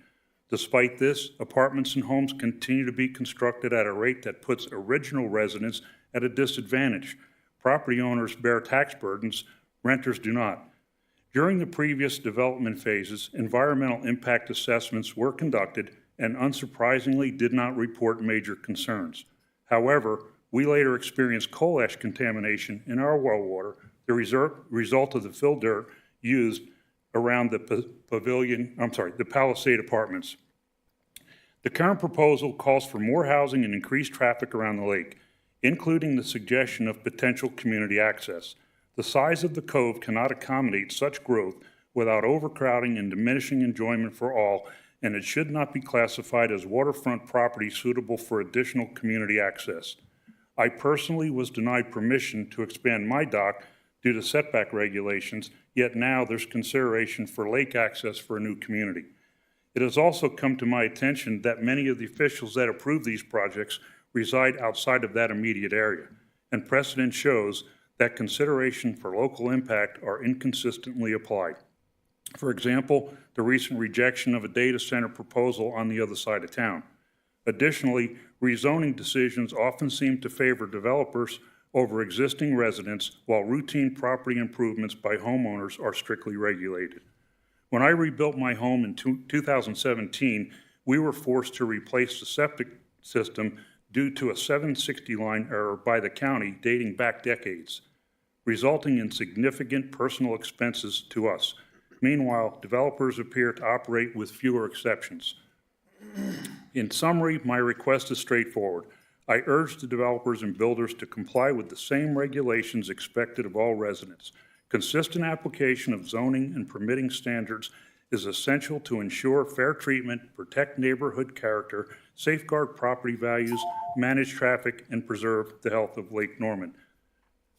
Despite this, apartments and homes continue to be constructed at a rate that puts original residents at a disadvantage. Property owners bear tax burdens, renters do not. During the previous development phases, environmental impact assessments were conducted and unsurprisingly did not report major concerns. However, we later experienced coal ash contamination in our well water, the result of the fill dirt used around the the Palisade Apartments. The current proposal calls for more housing and increased traffic around the lake, including the suggestion of potential community access. The size of the cove cannot accommodate such growth without overcrowding and diminishing enjoyment for all, and it should not be classified as waterfront property suitable for additional community access. I personally was denied permission to expand my dock due to setback regulations, yet now there's consideration for lake access for a new community. It has also come to my attention that many of the officials that approve these projects reside outside of that immediate area, and precedent shows that consideration for local impact are inconsistently applied. For example, the recent rejection of a data center proposal on the other side of town. Additionally, rezoning decisions often seem to favor developers over existing residents, while routine property improvements by homeowners are strictly regulated. When I rebuilt my home in 2017, we were forced to replace the septic system due to a 760 line error by the county dating back decades, resulting in significant personal expenses to us. Meanwhile, developers appear to operate with fewer exceptions. In summary, my request is straightforward. I urge the developers and builders to comply with the same regulations expected of all residents. Consistent application of zoning and permitting standards is essential to ensure fair treatment, protect neighborhood character, safeguard property values, manage traffic, and preserve the health of Lake Norman.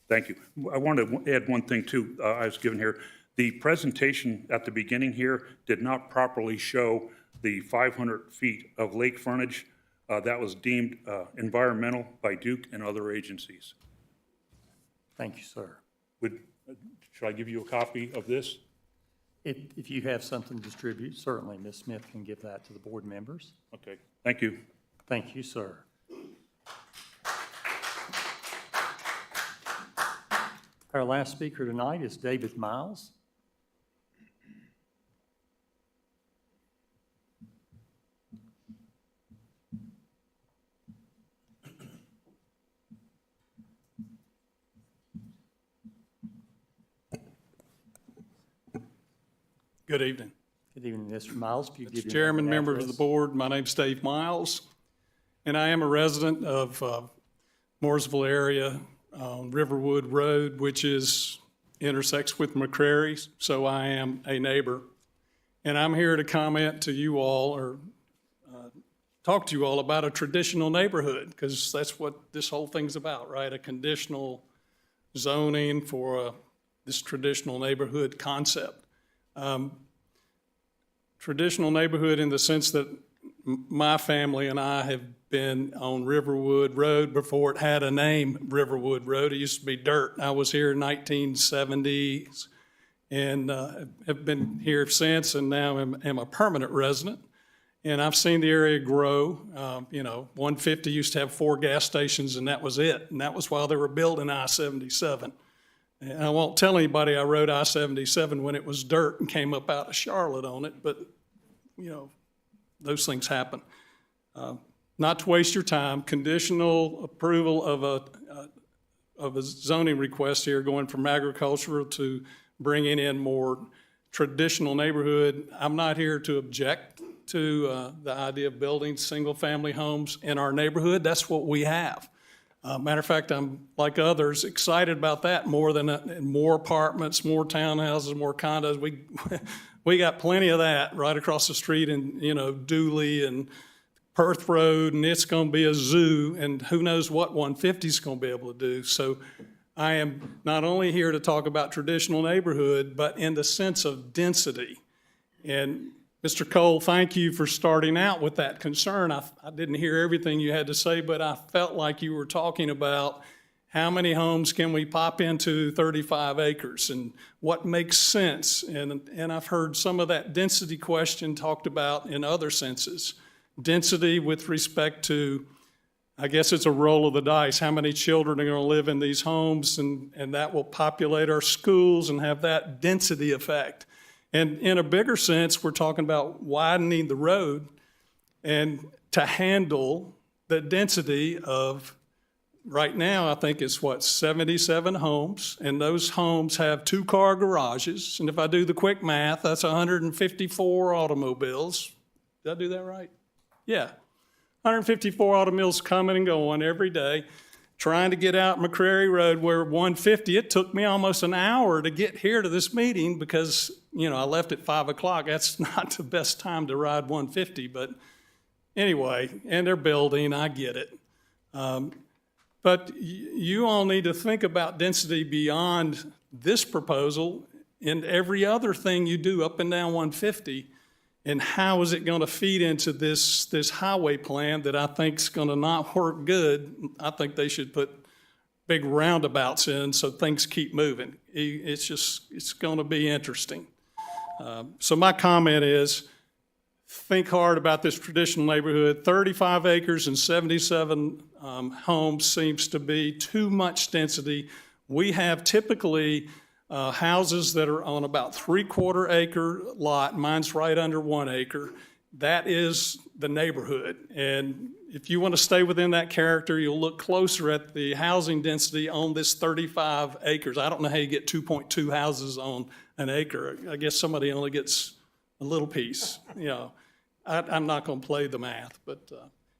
Thank you. I want to add one thing too. I was given here. The presentation at the beginning here did not properly show the 500 feet of lake frontage. That was deemed environmental by Duke and other agencies. Thank you, sir. Should I give you a copy of this? If you have something to distribute, certainly Ms. Smith can give that to the board members. Okay, thank you. Thank you, sir. Our last speaker tonight is David Miles. Good evening. Good evening, Mr. Miles. If you give Mr. your Chairman, name and members of the address. board, my name's Dave Miles, and I am a resident of Mooresville area on Riverwood Road, which intersects with McCrary, so I am a neighbor. And I'm here to comment to you all, or talk to you all about a traditional neighborhood, because that's what this whole thing's about, right? A conditional zoning for this traditional neighborhood concept. Traditional neighborhood in the sense that my family and I have been on Riverwood Road before it had a name, Riverwood Road. It used to be dirt. I was here in 1970s and have been here since, and now am a permanent resident. And I've seen the area grow. 150 used to have 4 gas stations, and that was it. And that was while they were building I-77. And I won't tell anybody I rode I-77 when it was dirt and came up out of Charlotte on it, but, those things happen. Not to waste your time, conditional approval of a zoning request here going from agricultural to bringing in more traditional neighborhood. I'm not here to object to the idea of building single-family homes in our neighborhood. That's what we have. Matter of fact, I'm, like others, excited about that more than more apartments, more townhouses, more condos. We got plenty of that right across the street in, Dooley and Perth Road, and it's going to be a zoo, and who knows what 150 is going to be able to do. So I am not only here to talk about traditional neighborhood, but in the sense of density. And Mr. Cole, thank you for starting out with that concern. I didn't hear everything you had to say, but I felt like you were talking about how many homes can we pop into 35 acres and what makes sense. And I've heard some of that density question talked about in other senses. Density with respect to, I guess it's a roll of the dice, how many children are going to live in these homes, and that will populate our schools and have that density effect. And in a bigger sense, we're talking about widening the road and to handle the density of, right now, I think it's 77 homes, and those homes have 2-car garages. And if I do the quick math, that's 154 automobiles. Did I do that right? Yeah. 154 automobiles coming and going every day, trying to get out McCrary Road where 150, it took me almost an hour to get here to this meeting because, I left at 5 o'clock. That's not the best time to ride 150, but anyway, and they're building, I get it. But you all need to think about density beyond this proposal and every other thing you do up and down 150, and how is it going to feed into this highway plan that I think is going to not work good. I think they should put big roundabouts in so things keep moving. It's going to be interesting. So my comment is, think hard about this traditional neighborhood. 35 acres and 77 homes seems to be too much density. We have typically houses that are on about 3/4 acre lot. Mine's right under 1 acre. That is the neighborhood. And if you want to stay within that character, you'll look closer at the housing density on this 35 acres. I don't know how you get 2.2 houses on an acre. I guess somebody only gets a little piece. I'm not going to play the math, but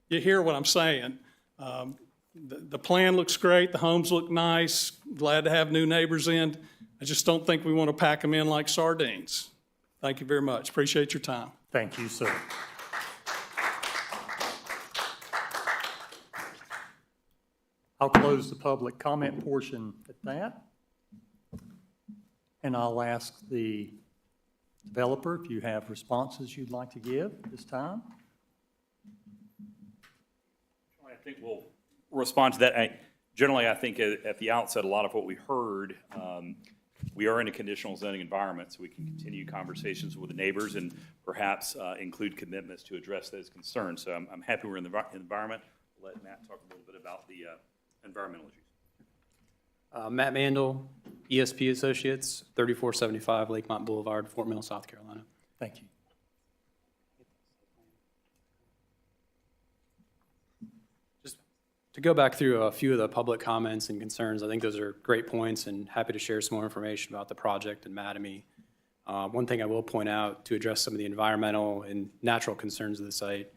you hear what I'm saying. The plan looks great. The homes look nice. Glad to have new neighbors in. I just don't think we want to pack them in like sardines. Thank you very much. Appreciate your time. Thank you, sir. I'll close the public comment portion at that. And I'll ask the developer if you have responses you'd like to give this time. I think we'll respond to that. Generally, I think at the outset, a lot of what we heard, we are in a conditional zoning environment, so we can continue conversations with the neighbors and perhaps include commitments to address those concerns. So I'm happy we're in the environment. I'll let Matt talk a little bit about the environmental issues. Matt Mandel, ESP Associates, 3475 Lakemont Boulevard, Fort Mill, South Carolina. Thank you. Just to go back through a few of the public comments and concerns, I think those are great points, and happy to share some more information about the project and Mattamy. One thing I will point out to address some of the environmental and natural concerns of the site,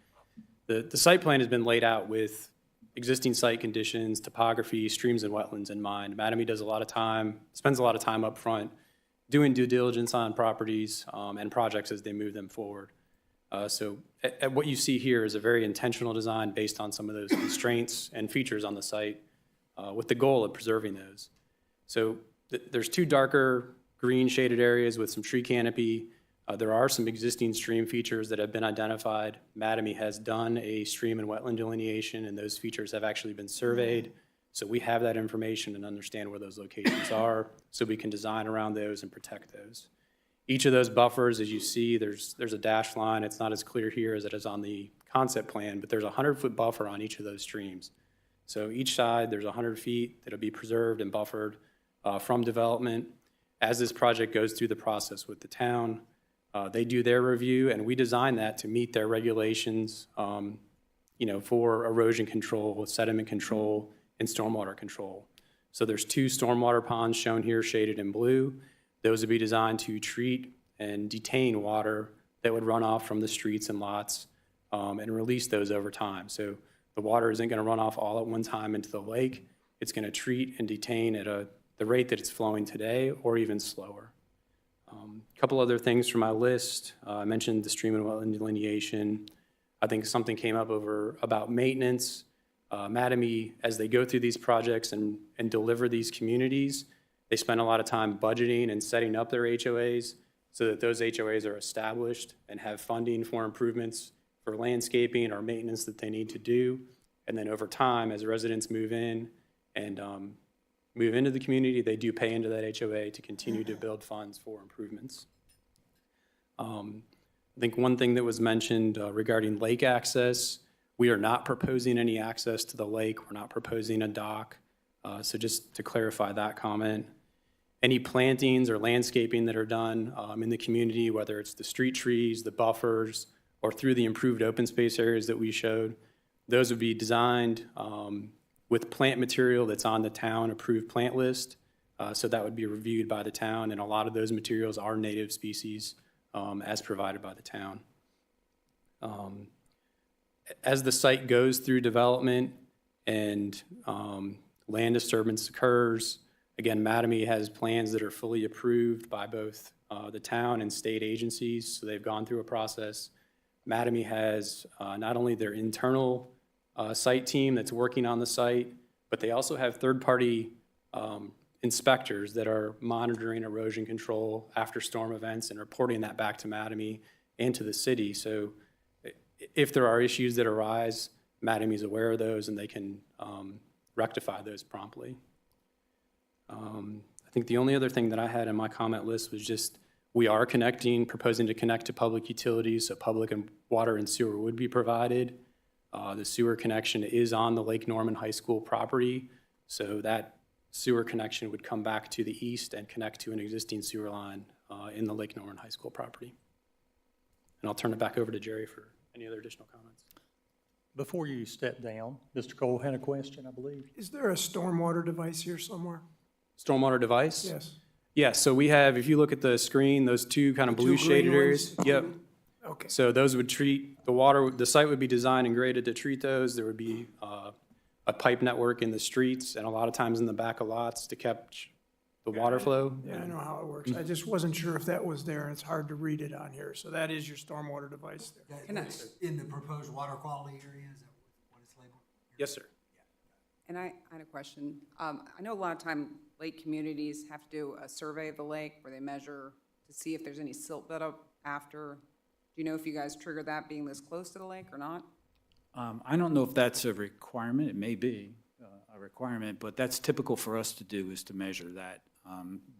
The site plan has been laid out with existing site conditions, topography, streams and wetlands in mind. Mattamy spends a lot of time up front doing due diligence on properties and projects as they move them forward. So what you see here is a very intentional design based on some of those constraints and features on the site with the goal of preserving those. So there's two darker green shaded areas with some tree canopy. There are some existing stream features that have been identified. Mattamy has done a stream and wetland delineation, and those features have actually been surveyed. So we have that information and understand where those locations are, so we can design around those and protect those. Each of those buffers, as you see, there's a dashed line. It's not as clear here as it is on the concept plan, but there's a 100-foot buffer on each of those streams. So each side, there's 100 feet that'll be preserved and buffered from development. As this project goes through the process with the town, they do their review, and we design that to meet their regulations, for erosion control, sediment control, and stormwater control. So there's 2 stormwater ponds shown here shaded in blue. Those would be designed to treat and detain water that would run off from the streets and lots and release those over time. So the water isn't going to run off all at one time into the lake. It's going to treat and detain at the rate that it's flowing today or even slower. A couple other things from my list. I mentioned the stream and wetland delineation. I think something came up about maintenance. Mattamy, as they go through these projects and deliver these communities, they spend a lot of time budgeting and setting up their HOAs so that those HOAs are established and have funding for improvements for landscaping or maintenance that they need to do. And then over time, as residents move in and move into the community, they do pay into that HOA to continue to build funds for improvements. I think one thing that was mentioned regarding lake access, we are not proposing any access to the lake. We're not proposing a dock. So just to clarify that comment. Any plantings or landscaping that are done in the community, whether it's the street trees, the buffers, or through the improved open space areas that we showed, those would be designed with plant material that's on the town approved plant list. So that would be reviewed by the town, and a lot of those materials are native species as provided by the town. As the site goes through development and land disturbance occurs, again, Mattamy has plans that are fully approved by both the town and state agencies, so they've gone through a process. Mattamy has not only their internal site team that's working on the site, but they also have third-party inspectors that are monitoring erosion control after storm events and reporting that back to Mattamy and to the city. So if there are issues that arise, Mattamy's aware of those and they can rectify those promptly. I think the only other thing that I had in my comment list was just we are proposing to connect to public utilities, so public and water and sewer would be provided. The sewer connection is on the Lake Norman High School property, so that sewer connection would come back to the east and connect to an existing sewer line in the Lake Norman High School property. And I'll turn it back over to Jerry for any other additional comments. Before you step down, Mr. Cole had a question, I believe. Is there a stormwater device here somewhere? Stormwater device? Yes. Yes, so we have, if you look at the screen, those 2 kind of blue shaded areas. Yep. Okay. So those would treat the water, the site would be designed and graded to treat those. There would be a pipe network in the streets and a lot of times in the back of lots to catch the water flow. Yeah, I know how it works. I just wasn't sure if that was there, and it's hard to read it on here. So that is your stormwater device there. That's in the proposed water quality area, is that what it's labeled? Yes, sir. And I had a question. I know a lot of time lake communities have to do a survey of the lake where they measure to see if there's any silt buildup after. Do you know if you guys trigger that being this close to the lake or not? I don't know if that's a requirement. It may be a requirement, but that's typical for us to do, is to measure that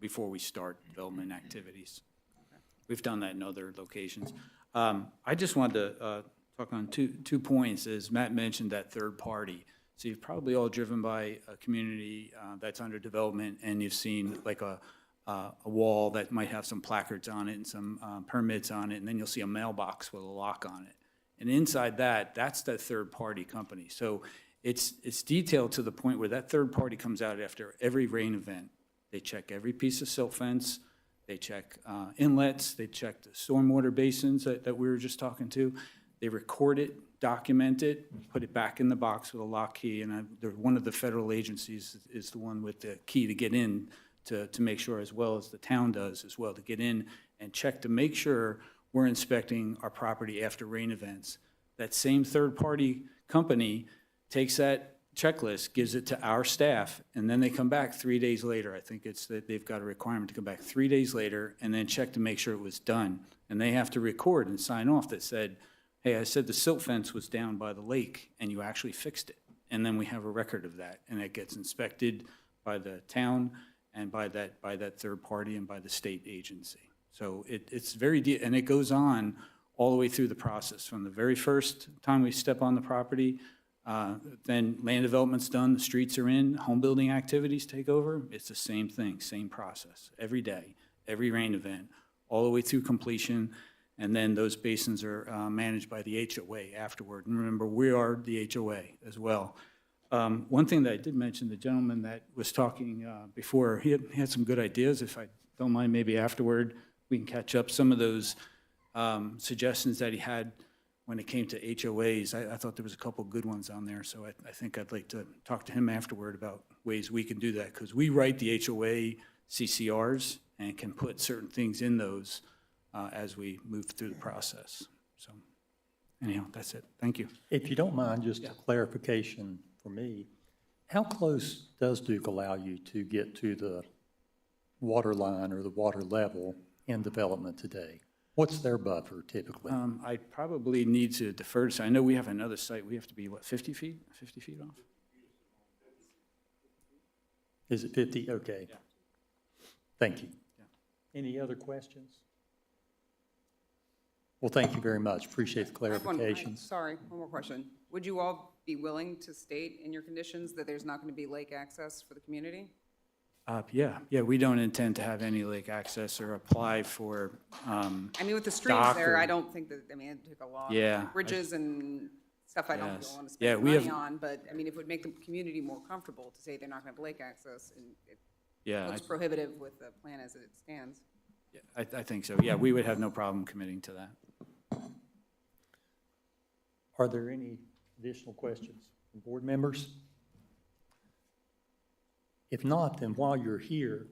before we start development activities. We've done that in other locations. I just wanted to talk on two points. As Matt mentioned, that third party. So you've probably all driven by a community that's under development, and you've seen like a wall that might have some placards on it and some permits on it, and then you'll see a mailbox with a lock on it. And inside that, that's that third-party company. So it's detailed to the point where that third party comes out after every rain event. They check every piece of silt fence, they check inlets, they check the stormwater basins that we were just talking to. They record it document it, put it back in the box with a lock key, and one of the federal agencies is the one with the key to get in to make sure, as well as the town does as well, to get in and check to make sure we're inspecting our property after rain events. That same third-party company takes that checklist, gives it to our staff, and then they come back 3 days later. I think it's that they've got a requirement to come back 3 days later and then check to make sure it was done. And they have to record and sign off that said, hey, I said the silt fence was down by the lake, and you actually fixed it. And then we have a record of that, and it gets inspected by the town and by that third party and by the state agency. So it's very, and it goes on all the way through the process, from the very first time we step on the property, then land development's done, the streets are in, home building activities take over. It's the same thing, same process, every day, every rain event, all the way through completion. And then those basins are managed by the HOA afterward. And remember, we are the HOA as well. One thing that I did mention, the gentleman that was talking before, he had some good ideas. If I don't mind, maybe afterward, we can catch up some of those suggestions that he had when it came to HOAs. I thought there was a couple good ones on there, so I think I'd like to talk to him afterward about ways we can do that, because we write the HOA CCRs and can put certain things in those as we move through the process. So anyhow, that's it. Thank you. If you don't mind, just a clarification for me, how close does Duke allow you to get to the water line or the water level in development today? What's their buffer typically? I probably need to defer to, I know we have another site, we have to be, what, 50 feet? 50 feet off? Is it 50? Okay. Thank you. Any other questions? Well, thank you very much. Appreciate the I have one- clarifications. Sorry, one more question. Would you all be willing to state in your conditions that there's not going to be lake access for the community? Yeah, we don't intend to have any lake access or apply for, I mean, with the streams dock there, or- I don't think that, I mean, it took a lot. Yeah, Bridges and stuff I don't Yes. want to Yeah, spend we money have- on, but, I mean, it would make the community more comfortable to say they're not going to have lake access, and it yeah, looks prohibitive with the plan as it stands. I think so. Yeah, we would have no problem committing to that. Are there any additional questions from board members? If not, then while you're here,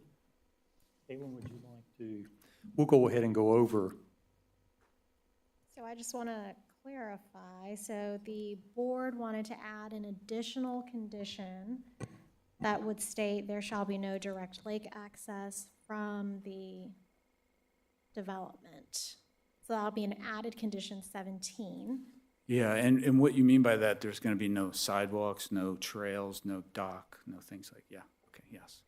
Caitlin, would you like to, we'll go ahead and go over. So I just want to clarify, so the board wanted to add an additional condition that would state there shall be no direct lake access from the development. So that'll be an added condition 17. Yeah, and what you mean by that, there's going to be no sidewalks, no trails, no dock, no things like, yeah, okay, yes.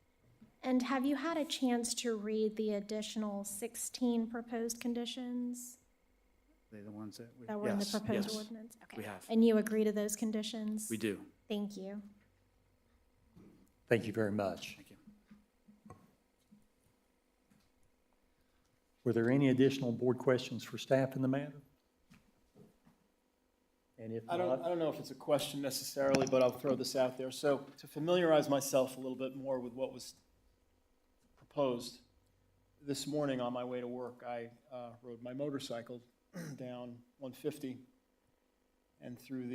And have you had a chance to read the additional 16 proposed conditions They the ones that we? that were in the Yes, proposed yes, ordinance? Okay. we have. And you agree to those conditions? We do. Thank you. Thank you very much. Thank you. Were there any additional board questions for staff in the matter? And if I not, don't know if it's a question necessarily, but I'll throw this out there. So to familiarize myself a little bit more with what was proposed, this morning on my way to work, I rode my motorcycle down 150 and through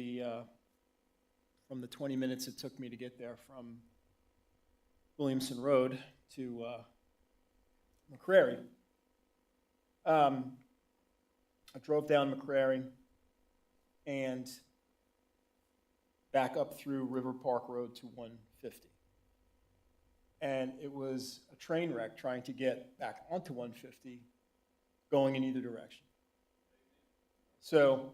from the 20 minutes it took me to get there from Williamson Road to McCrary. I drove down McCrary and back up through River Park Road to 150. And it was a train wreck trying to get back onto 150, going in either direction. So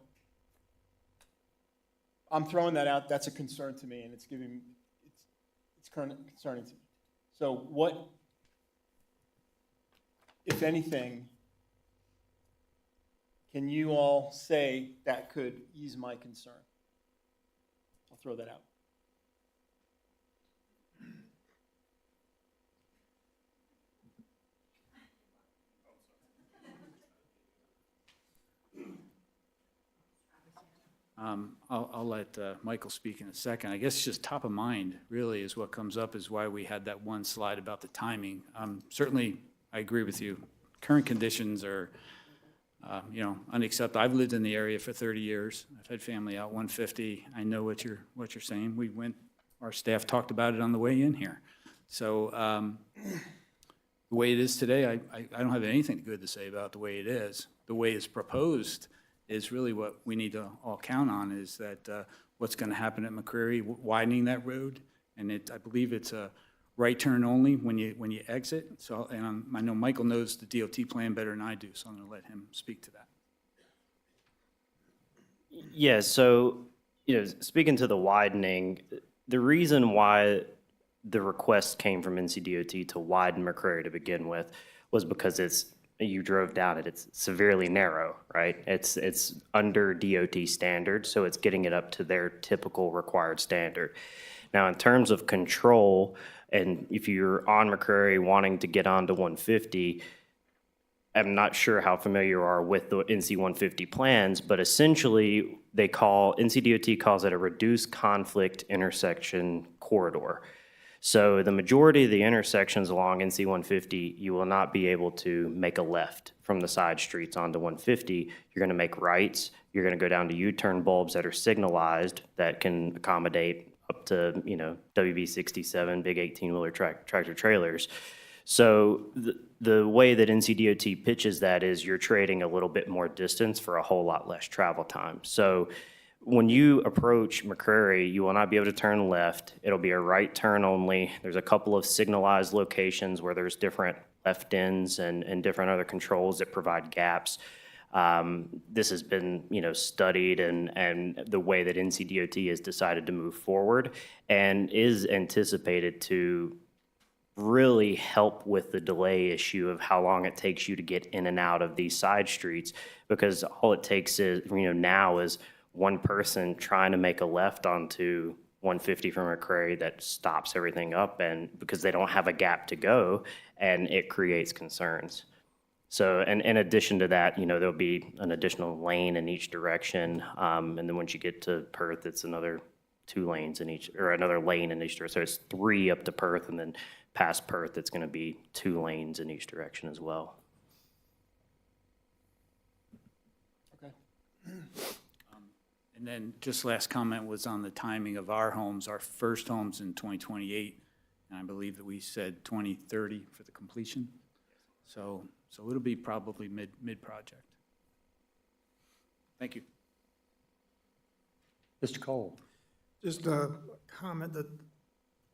I'm throwing that out. That's a concern to me, and it's concerning to me. So what, if anything, can you all say that could ease my concern? I'll throw that out. I'll let Michael speak in a second. I guess just top of mind really is what comes up, is why we had that one slide about the timing. Certainly, I agree with you. Current conditions are unacceptable. I've lived in the area for 30 years. I've had family out 150. I know what you're saying. Our staff talked about it on the way in here. So the way it is today, I don't have anything good to say about the way it is. The way it's proposed is really what we need to all count on, is that what's going to happen at McCreary, widening that road. And I believe it's a right turn only when you exit. So, and I know Michael knows the DOT plan better than I do, so I'm going to let him speak to that. Yeah, so, speaking to the widening, the reason why the request came from NCDOT to widen McCreary to begin with was because you drove down it, it's severely narrow, right? It's under DOT standard, so it's getting it up to their typical required standard. Now, in terms of control, and if you're on McCreary wanting to get onto 150, I'm not sure how familiar you are with the NC 150 plans, but essentially NCDOT calls it a reduced conflict intersection corridor. So the majority of the intersections along NC 150, you will not be able to make a left from the side streets onto 150. You're going to make rights. You're going to go down to U-turn bulbs that are signalized that can accommodate up to, WB 67, big 18-wheeler tractor trailers. So the way that NCDOT pitches that is you're trading a little bit more distance for a whole lot less travel time. So when you approach McCreary, you will not be able to turn left. It'll be a right turn only. There's a couple of signalized locations where there's different left ends and different other controls that provide gaps. This has been, studied and the way that NCDOT has decided to move forward and is anticipated to really help with the delay issue of how long it takes you to get in and out of these side streets, because all it takes is, now is one person trying to make a left onto 150 from McCreary that stops everything up, and because they don't have a gap to go, and it creates concerns. So, and in addition to that, there'll be an additional lane in each direction. And then once you get to Perth, it's another 2 lanes in each, or another lane in each direction. So it's 3 up to Perth, and then past Perth, it's going to be 2 lanes in each direction as well. Okay. And then just last comment was on the timing of our homes. Our first home's in 2028, and I believe that we said 2030 for the completion. So it'll be probably mid-project. Thank you. Mr. Cole. Just a comment that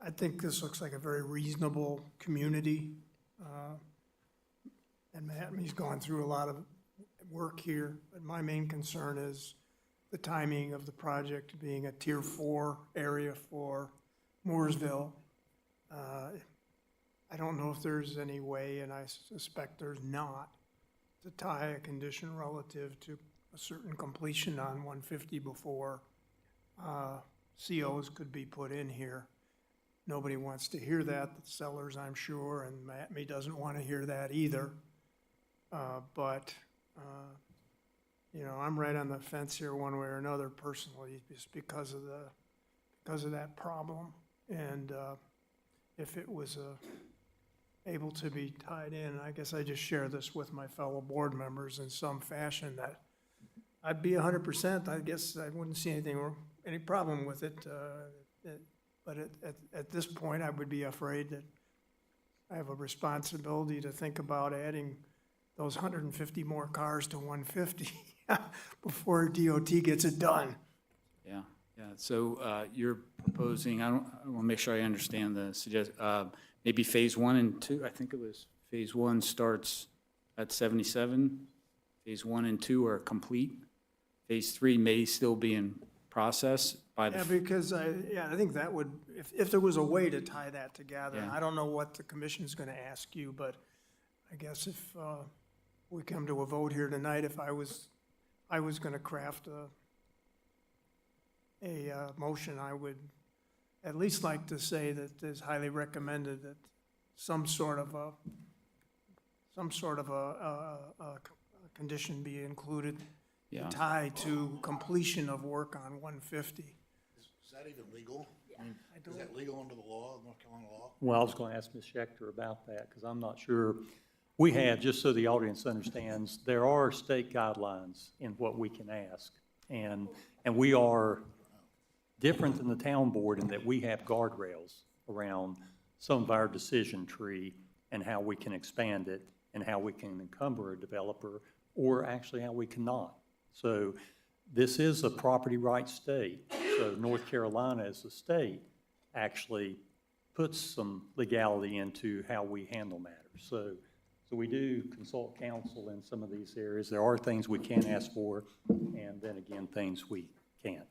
I think this looks like a very reasonable community. And Matt's gone through a lot of work here, but my main concern is the timing of the project being a Tier 4 area for Mooresville. I don't know if there's any way, and I suspect there's not, to tie a condition relative to a certain completion on 150 before COs could be put in here. Nobody wants to hear that, the sellers, I'm sure, and Matme doesn't want to hear that either. But I'm right on the fence here one way or another personally, just because of that problem. And if it was able to be tied in, I guess I just share this with my fellow board members in some fashion, that I'd be 100%. I guess I wouldn't see any problem with it. But at this point, I would be afraid that I have a responsibility to think about adding those 150 more cars to 150 before DOT gets it done. Yeah. So you're proposing, I want to make sure I understand maybe phase 1 and 2. I think it was phase 1 starts at 77. Phase 1 and 2 are complete. Phase 3 may still be in process by the. Yeah, because I think that would, if there was a way to tie that together. Yeah. I don't know what the commission's going to ask you, but I guess if we come to a vote here tonight, if I was going to craft a motion, I would at least like to say that it's highly recommended that some sort of a condition be included Yeah. tied to completion of work on 150. Is that even legal? I mean, is that legal under the law, North Carolina law? Well, I was going to ask Ms. Schechter about that, because I'm not sure. We have, just so the audience understands, there are state guidelines in what we can ask. And we are different than the town board in that we have guardrails around some of our decision tree and how we can expand it and how we can encumber a developer or actually how we cannot. So this is a property rights state. So North Carolina as a state actually puts some legality into how we handle matters. So we do consult counsel in some of these areas. There are things we can ask for, and then again, things we can't.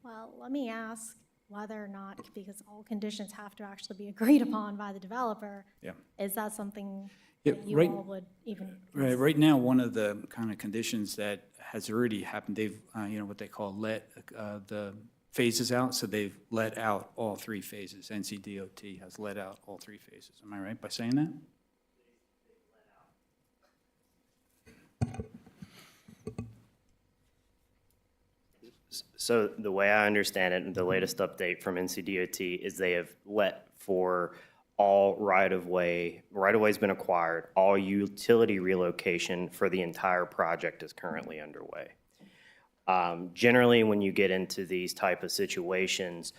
Well, let me ask whether or not, because all conditions have to actually be agreed upon by the developer. Yeah. Is that something Yeah, that you right- all would even? Right now, one of the kind of conditions that has already happened, they've, what they call let the phases out, so they've let out all 3 phases. NCDOT has let out all 3 phases. Am I right by saying that? So the way I understand it, the latest update from NCDOT is they have let for all right-of-way, right-of-way's been acquired, all utility relocation for the entire project is currently underway. Generally, when you get into these type of situations,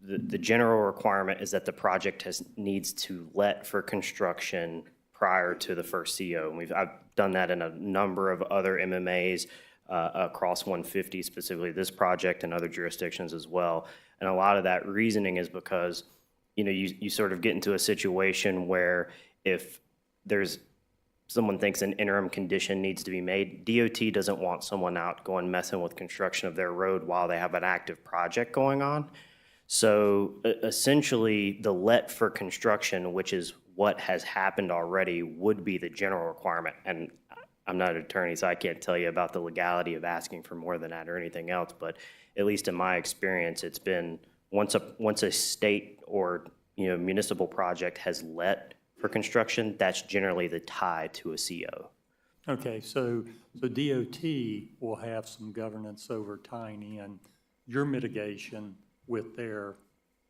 the general requirement is that the project needs to let for construction prior to the first CO. And I've done that in a number of other MMAs across 150, specifically this project and other jurisdictions as well. And a lot of that reasoning is because, you sort of get into a situation where if someone thinks an interim condition needs to be made, DOT doesn't want someone out going messing with construction of their road while they have an active project going on. So essentially, the let for construction, which is what has happened already, would be the general requirement. And I'm not an attorney, so I can't tell you about the legality of asking for more than that or anything else, but at least in my experience, it's been once a state or municipal project has let for construction, that's generally the tie to a CO. Okay, so DOT will have some governance over tying in your mitigation with their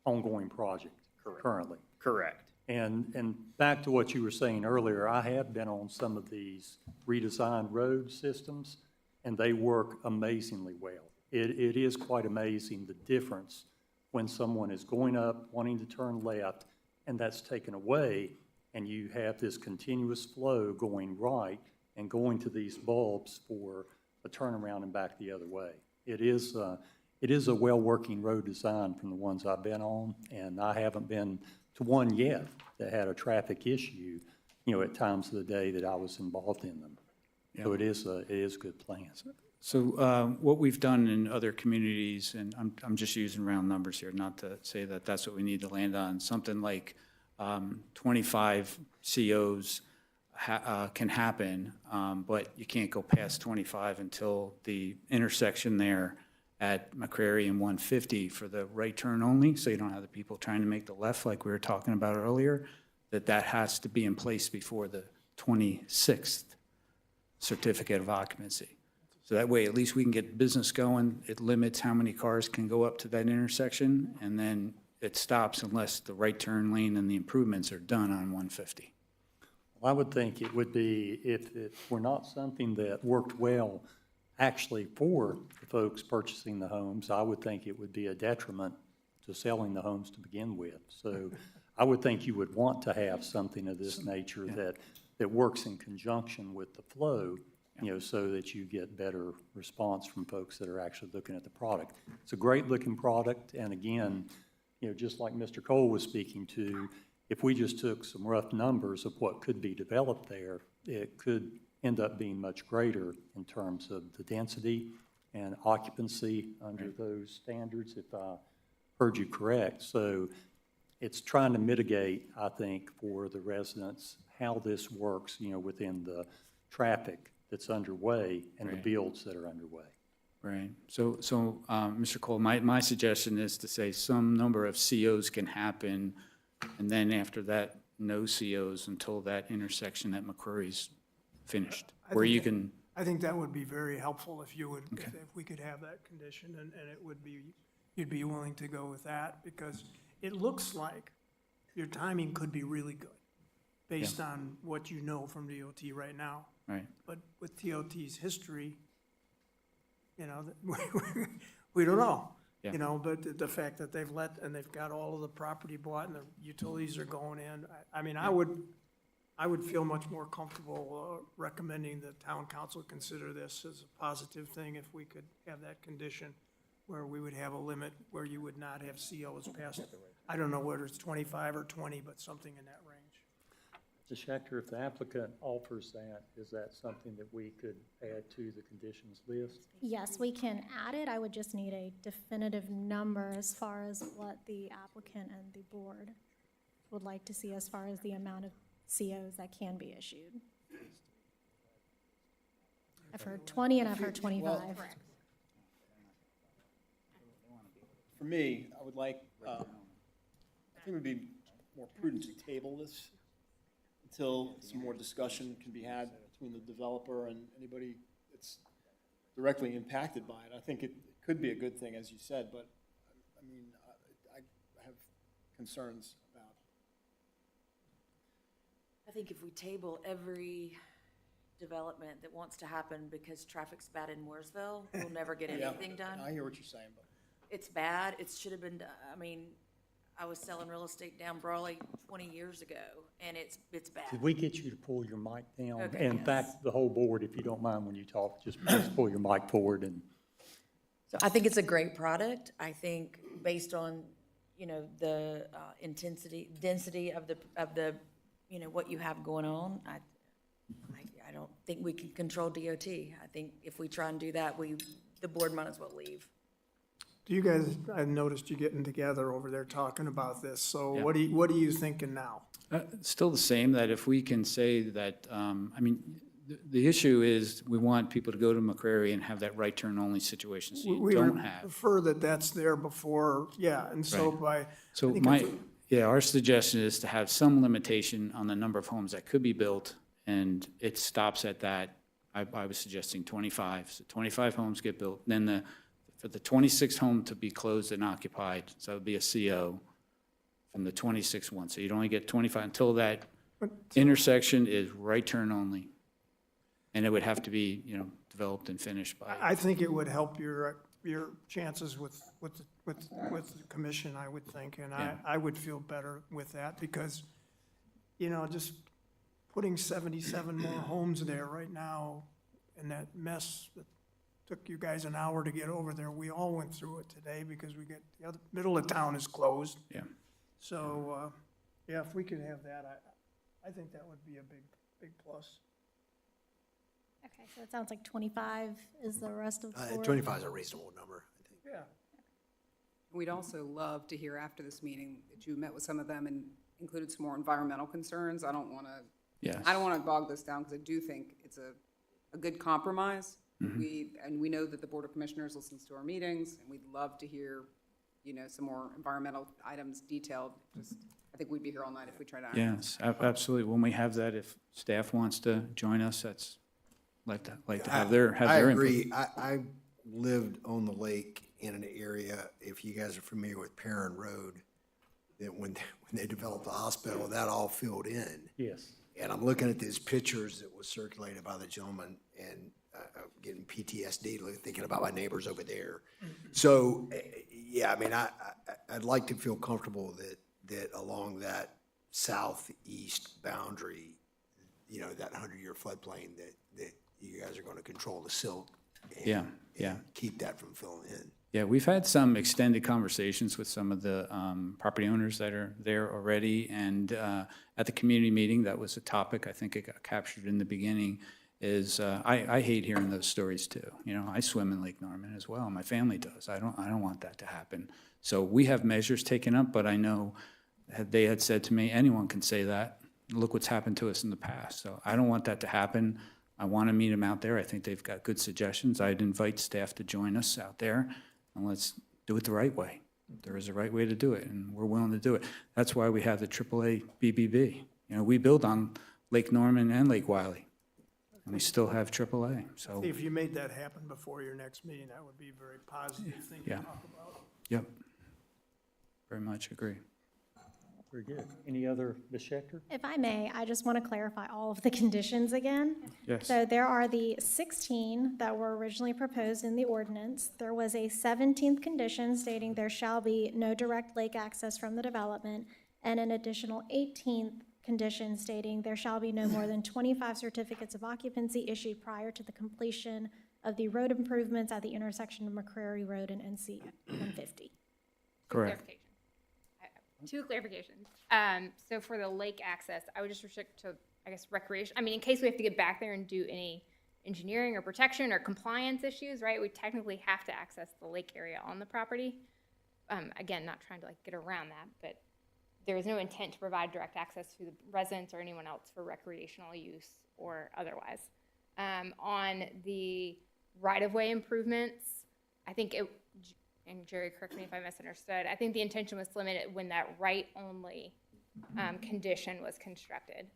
ongoing project currently. Correct. And back to what you were saying earlier, I have been on some of these redesigned road systems, and they work amazingly well. It is quite amazing the difference when someone is going up, wanting to turn left, and that's taken away, and you have this continuous flow going right and going to these bulbs for a turnaround and back the other way. It is a well-working road design from the ones I've been on, and I haven't been to one yet that had a traffic issue, at times of the day that I was involved in them. So it is a good plan. So what we've done in other communities, and I'm just using round numbers here, not to say that that's what we need to land on, something like 25 COs can happen, but you can't go past 25 until the intersection there at McCrary and 150 for the right turn only, so you don't have the people trying to make the left like we were talking about earlier, that has to be in place before the 26th certificate of occupancy. So that way, at least we can get business going. It limits how many cars can go up to that intersection, and then it stops unless the right turn lane and the improvements are done on 150. Well, I would think it would be, if it were not something that worked well actually for the folks purchasing the homes, I would think it would be a detriment to selling the homes to begin with. So I would think you would want to have something of this nature that works in conjunction with the flow, so that you get better response from folks that are actually looking at the product. It's a great looking product, and again, just like Mr. Cole was speaking to, if we just took some rough numbers of what could be developed there, it could end up being much greater in terms of the density and occupancy under those standards, if I heard you correct. So it's trying to mitigate, I think, for the residents, how this works, within the traffic that's underway and the builds that are underway. Right. So Mr. Cole, my suggestion is to say some number of COs can happen, and then after that, no COs until that intersection at McCrory's finished, where you can. I think that would be very helpful if you would, if we could have that condition, and it would be, you'd be willing to go with that, because it looks like your timing could be really good. based on what you know from DOT right now. Right. But with DOT's history, you know, we don't know. Yeah. You know, but the fact that they've let, and they've got all of the property bought and the utilities are going in, I mean, I would feel much more comfortable recommending the town council consider this as a positive thing if we could have that condition where we would have a limit where you would not have COs past, I don't know whether it's 25 or 20, but something in that range. Mr. Schechter, if the applicant offers that, is that something that we could add to the conditions list? Yes, we can add it. I would just need a definitive number as far as what the applicant and the board would like to see as far as the amount of COs that can be issued. I've heard 20 and I've heard 25. For me, I would like, I think it would be more prudent to table this until some more discussion can be had between the developer and anybody that's directly impacted by it. I think it could be a good thing, as you said, but, I mean, I have concerns about. I think if we table every development that wants to happen because traffic's bad in Mooresville, we'll never get Yeah, anything done. I hear what you're saying, but. It's bad, it should have been, I mean, I was selling real estate down Brawley 20 years ago, and it's bad. Could we get you to pull your mic down? Okay, In yes. fact, the whole board, if you don't mind when you talk, just pull your mic forward and. So I think it's a great product. I think based on, you know, the density of the, you know, what you have going on, I don't think we can control DOT. I think if we try and do that, the board might as well leave. Do you guys, I noticed you getting together over there talking about this, so Yeah. what are you thinking now? Still the same, that if we can say that, I mean, the issue is we want people to go to McCrary and have that right turn only situation, so you We don't would have. prefer that that's there before, yeah, and so Right. by. So I think my, if- yeah, our suggestion is to have some limitation on the number of homes that could be built, and it stops at that. I was suggesting 25, so 25 homes get built, then for the 26th home to be closed and occupied, so it would be a CO from the 26th one, so you'd only get 25 until that intersection is right turn only. And it would have to be, you know, developed and finished by. I think it would help your chances with the commission, I would think, and Yeah. I would feel better with that, because, you know, just putting 77 more homes there right now, and that mess that took you guys an hour to get over there, we all went through it today, because the other, middle of town is closed. Yeah. So, yeah, if we could have that, I think that would be a big plus. Okay, so it sounds like 25 is the rest of the board. 25 is a reasonable number, I think. Yeah. We'd also love to hear after this meeting that you met with some of them and included some more environmental concerns. I don't want to bog this down, because I do think it's a good compromise. We know that the Board of Commissioners listens to our meetings, and we'd love to hear, you know, some more environmental items detailed. I think we'd be here all night if we tried to. Yes, absolutely. When we have that, if staff wants to join us, that's like to have their I input. agree. I lived on the lake in an area, if you guys are familiar with Perrin Road, that when they developed the hospital, that all filled in. Yes. And I'm looking at these pictures that was circulated by the gentleman, and I'm getting PTSD thinking about my neighbors over there. So, yeah, I mean, I'd like to feel comfortable that along that southeast boundary, you know, that 100-year floodplain, that you guys are going to control the silt. And keep that from filling in. Yeah, we've had some extended conversations with some of the property owners that are there already, and at the community meeting, that was a topic, I think it got captured in the beginning, is I hate hearing those stories too. You know, I swim in Lake Norman as well, my family does. I don't want that to happen. So we have measures taken up, but I know they had said to me, anyone can say that. Look what's happened to us in the past. So I don't want that to happen. I want to meet them out there. I think they've got good suggestions. I'd invite staff to join us out there, and let's do it the right way. There is a right way to do it, and we're willing to do it. That's why we have the AAA BBB. You know, we build on Lake Norman and Lake Wiley, and we still have AAA, so. If you made that happen before your next meeting, that would be a very positive thing to Yeah. talk about. Yep. Very much agree. Very good. Any other, Ms. Schechter? If I may, I just want to clarify all of the conditions again. Yes. So there are the 16 that were originally proposed in the ordinance. There was a 17th condition stating there shall be no direct lake access from the development, and an additional 18th condition stating there shall be no more than 25 certificates of occupancy issued prior to the completion of the road improvements at the intersection of McCrary Road and NC 150. Correct. Two clarifications. So for the lake access, I would just restrict to, I guess, recreation. I mean, in case we have to get back there and do any engineering or protection or compliance issues, right? We technically have to access the lake area on the property. Again, not trying to like get around that, but there is no intent to provide direct access to the residents or anyone else for recreational use or otherwise. On the right-of-way improvements, I think it, and Jerry, correct me if I misunderstood, I think the intention was to limit it when that right-only condition was constructed.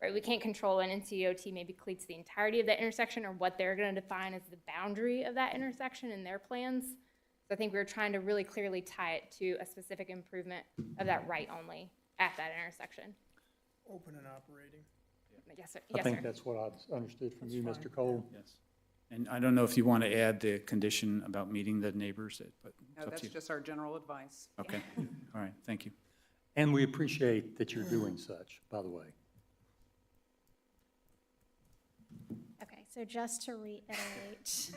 Right, we can't control an NCDOT maybe cleats the entirety of that intersection or what they're gonna define as the boundary of that intersection in their plans. So I think we were trying to really clearly tie it to a specific improvement of that right-only at that intersection. Open and operating. Yes, sir. I Yes, think sir. that's what I understood from you, Mr. Cole. Yes. And I don't know if you want to add the condition about meeting the neighbors, but No, it's up that's to you. just our general advice. Okay, all right, thank you. And we appreciate that you're doing such, by the way. Okay, so just to reiterate,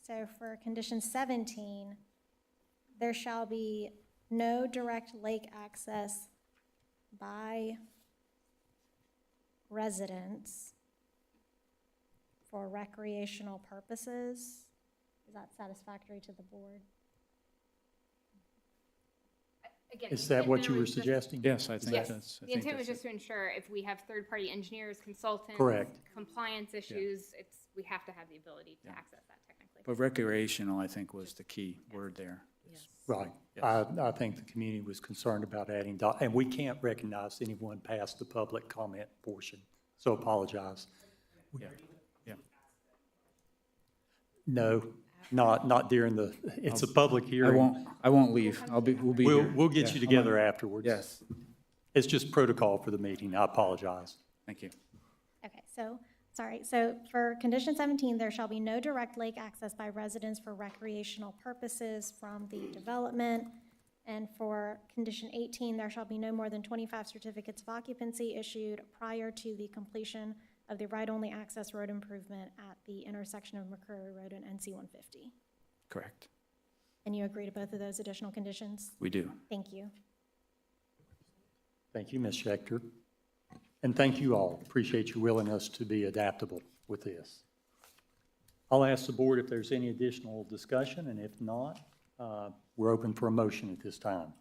so for condition 17, there shall be no direct lake access by residents for recreational purposes. Is that satisfactory to the board? Again, Is the that intent what there you were was just- suggesting? Yes, I think Yes, that's. I the think intent was that's just to ensure if we have third-party engineers, consultants. Correct. Compliance issues, we have to have the ability to access that technically. But recreational, I think, was the key word there. Right. Yes. I think the community was concerned about adding, and we can't recognize anyone past the public comment portion, so apologize. Yeah, yeah. No, not during the, it's a public hearing. I won't leave. we'll be here. We'll get Yeah, you I'm together on- afterwards. Yes, It's just protocol for the meeting. I apologize. thank you. Okay, so, sorry, so for condition 17, there shall be no direct lake access by residents for recreational purposes from the development. And for condition 18, there shall be no more than 25 certificates of occupancy issued prior to the completion of the right-only access road improvement at the intersection of McCrary Road and NC 150. Correct. And you agree to both of those additional conditions? We do. Thank you. Thank you, Ms. Schechter. And thank you all. Appreciate your willingness to be adaptable with this. I'll ask the board if there's any additional discussion, and if not, we're open for a motion at this time.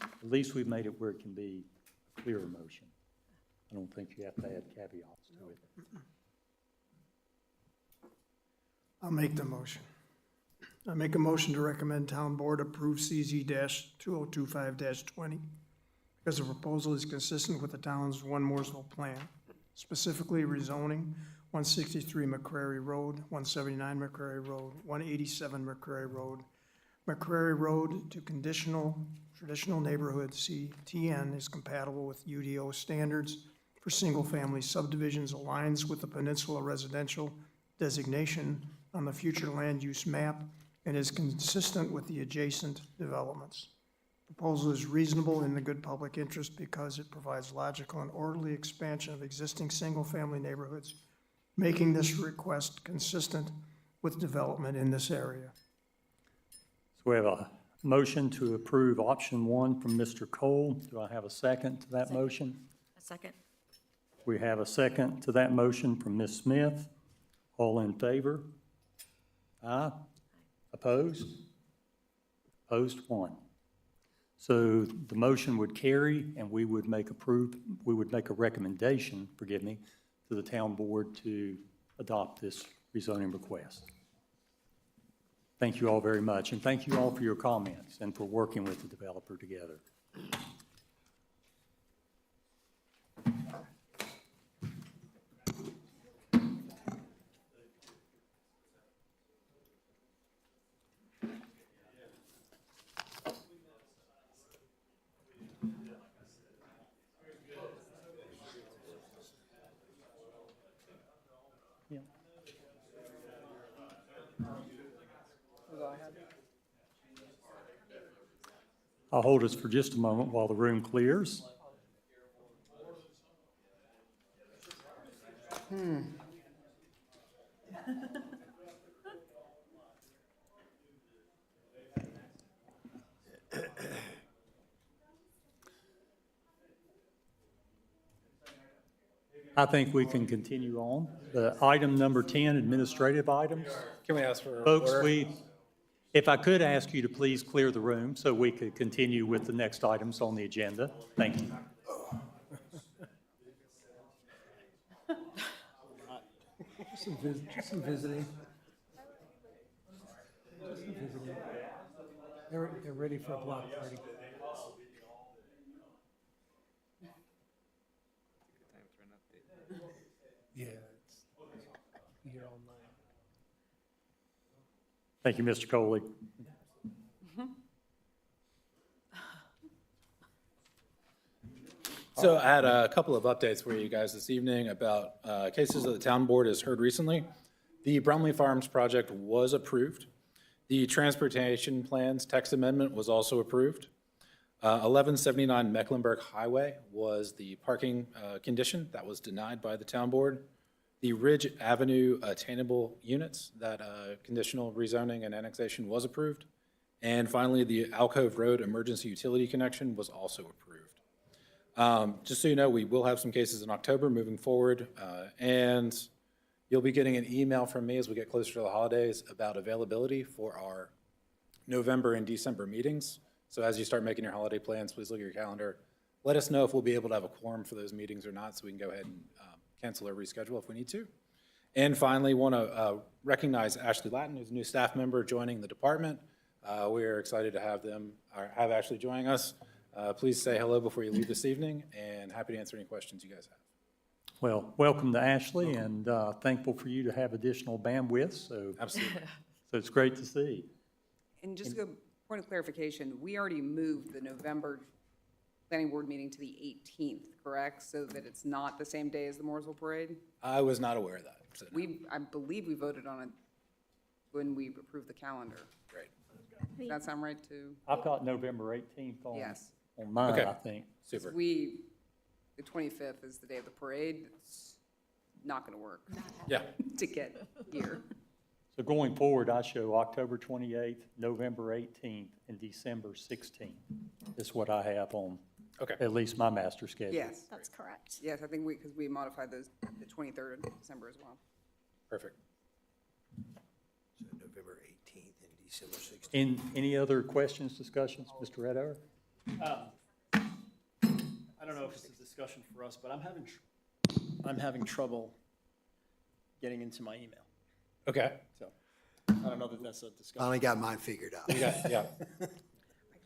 At least we've made it where it can be a clearer motion. I don't think you have to add caveats to it. I'll make the motion. I make a motion to recommend town board approve CZ-2025-20 because the proposal is consistent with the town's One Mooresville plan, specifically rezoning 163 McCrary Road, 179 McCrary Road, 187 McCrary Road, McCrary Road to traditional neighborhood CTN is compatible with UDO standards for single-family subdivisions, aligns with the Peninsula residential designation on the future land use map, and is consistent with the adjacent developments. Proposal is reasonable in the good public interest because it provides logical and orderly expansion of existing single-family neighborhoods, making this request consistent with development in this area. So we have a motion to approve option one from Mr. Cole. Do I have a second to that motion? A second. We have a second to that motion from Ms. Smith. All in favor? Aye. Opposed? Opposed, one. So the motion would carry, and we would make a recommendation, forgive me, to the town board to adopt this rezoning request. Thank you all very much, and thank you all for your comments and for working with the developer together. I'll hold us for just a moment while the room clears. I think we can continue on. The item number 10, administrative items. Can we ask for Folks, order? if I could ask you to please clear the room so we could continue with the next items on the agenda. Thank you. Just some visiting. Just some visiting. They're ready for a block party. Yeah, it's here all night. Thank you, Mr. Coley. So I had a couple of updates for you guys this evening about cases that the town board has heard recently. The Brumley Farms project was approved. The transportation plans text amendment was also approved. 1179 Mecklenburg Highway was the parking condition that was denied by the town board. The Ridge Avenue attainable units, that conditional rezoning and annexation was approved. And finally, the Alcove Road emergency utility connection was also approved. Just so you know, we will have some cases in October moving forward, and you'll be getting an email from me as we get closer to the holidays about availability for our November and December meetings. So as you start making your holiday plans, please look at your calendar. Let us know if we'll be able to have a quorum for those meetings or not, so we can go ahead and cancel or reschedule if we need to. And finally, want to recognize Ashley Lattin, who's a new staff member joining the department. We are excited to have them, or have Ashley joining us. Please say hello before you leave this evening, and happy to answer any questions you guys have. Well, welcome to Ashley, and thankful for you to have additional bandwidth, so. Absolutely. So it's great to see. And just a point of clarification, we already moved the November planning board meeting to the 18th, correct? So that it's not the same day as the Mooresville Parade? I was not aware of that. So no. I believe we voted on it when we approved the calendar. Great. Does that sound right too? I've got November 18th on, Yes. on mine, Okay. I think. Super. The 25th is the day of the parade. It's not going to work Yeah. to get here. So going forward, I show October 28th, November 18th, and December 16th. Is what I have on, Okay. at least my master schedule. Yes. That's correct. Yes, I think because we modified those, the 23rd of December as well. Perfect. So November 18th and December 16th. Any other questions, discussions, Mr. Redower? I don't know if it's a discussion for us, but I'm having trouble getting into my email. Okay. So I don't know that that's a discussion. Finally got mine figured out. Yeah. I can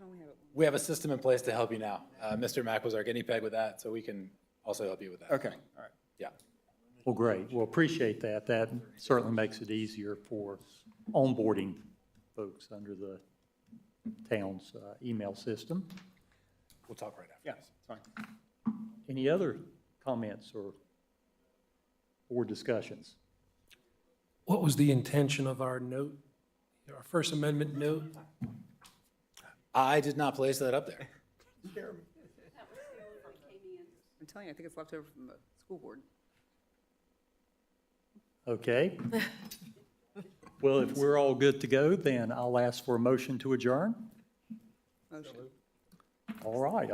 only have it. We have a system in place to help you now. Mr. Mack was our guinea pig with that, so we can also help you with that. Okay, all right. Yeah. Well, great. Well, appreciate that. That certainly makes it easier for onboarding folks under the town's email system. We'll talk right after. Yeah, this. it's fine. Any other comments or board discussions? What was the intention of our note, our First Amendment note? I did not place that up there. I'm telling you, I think it's left over from the school board. Okay. Well, if we're all good to go, then I'll ask for a motion to adjourn. Motion. All right.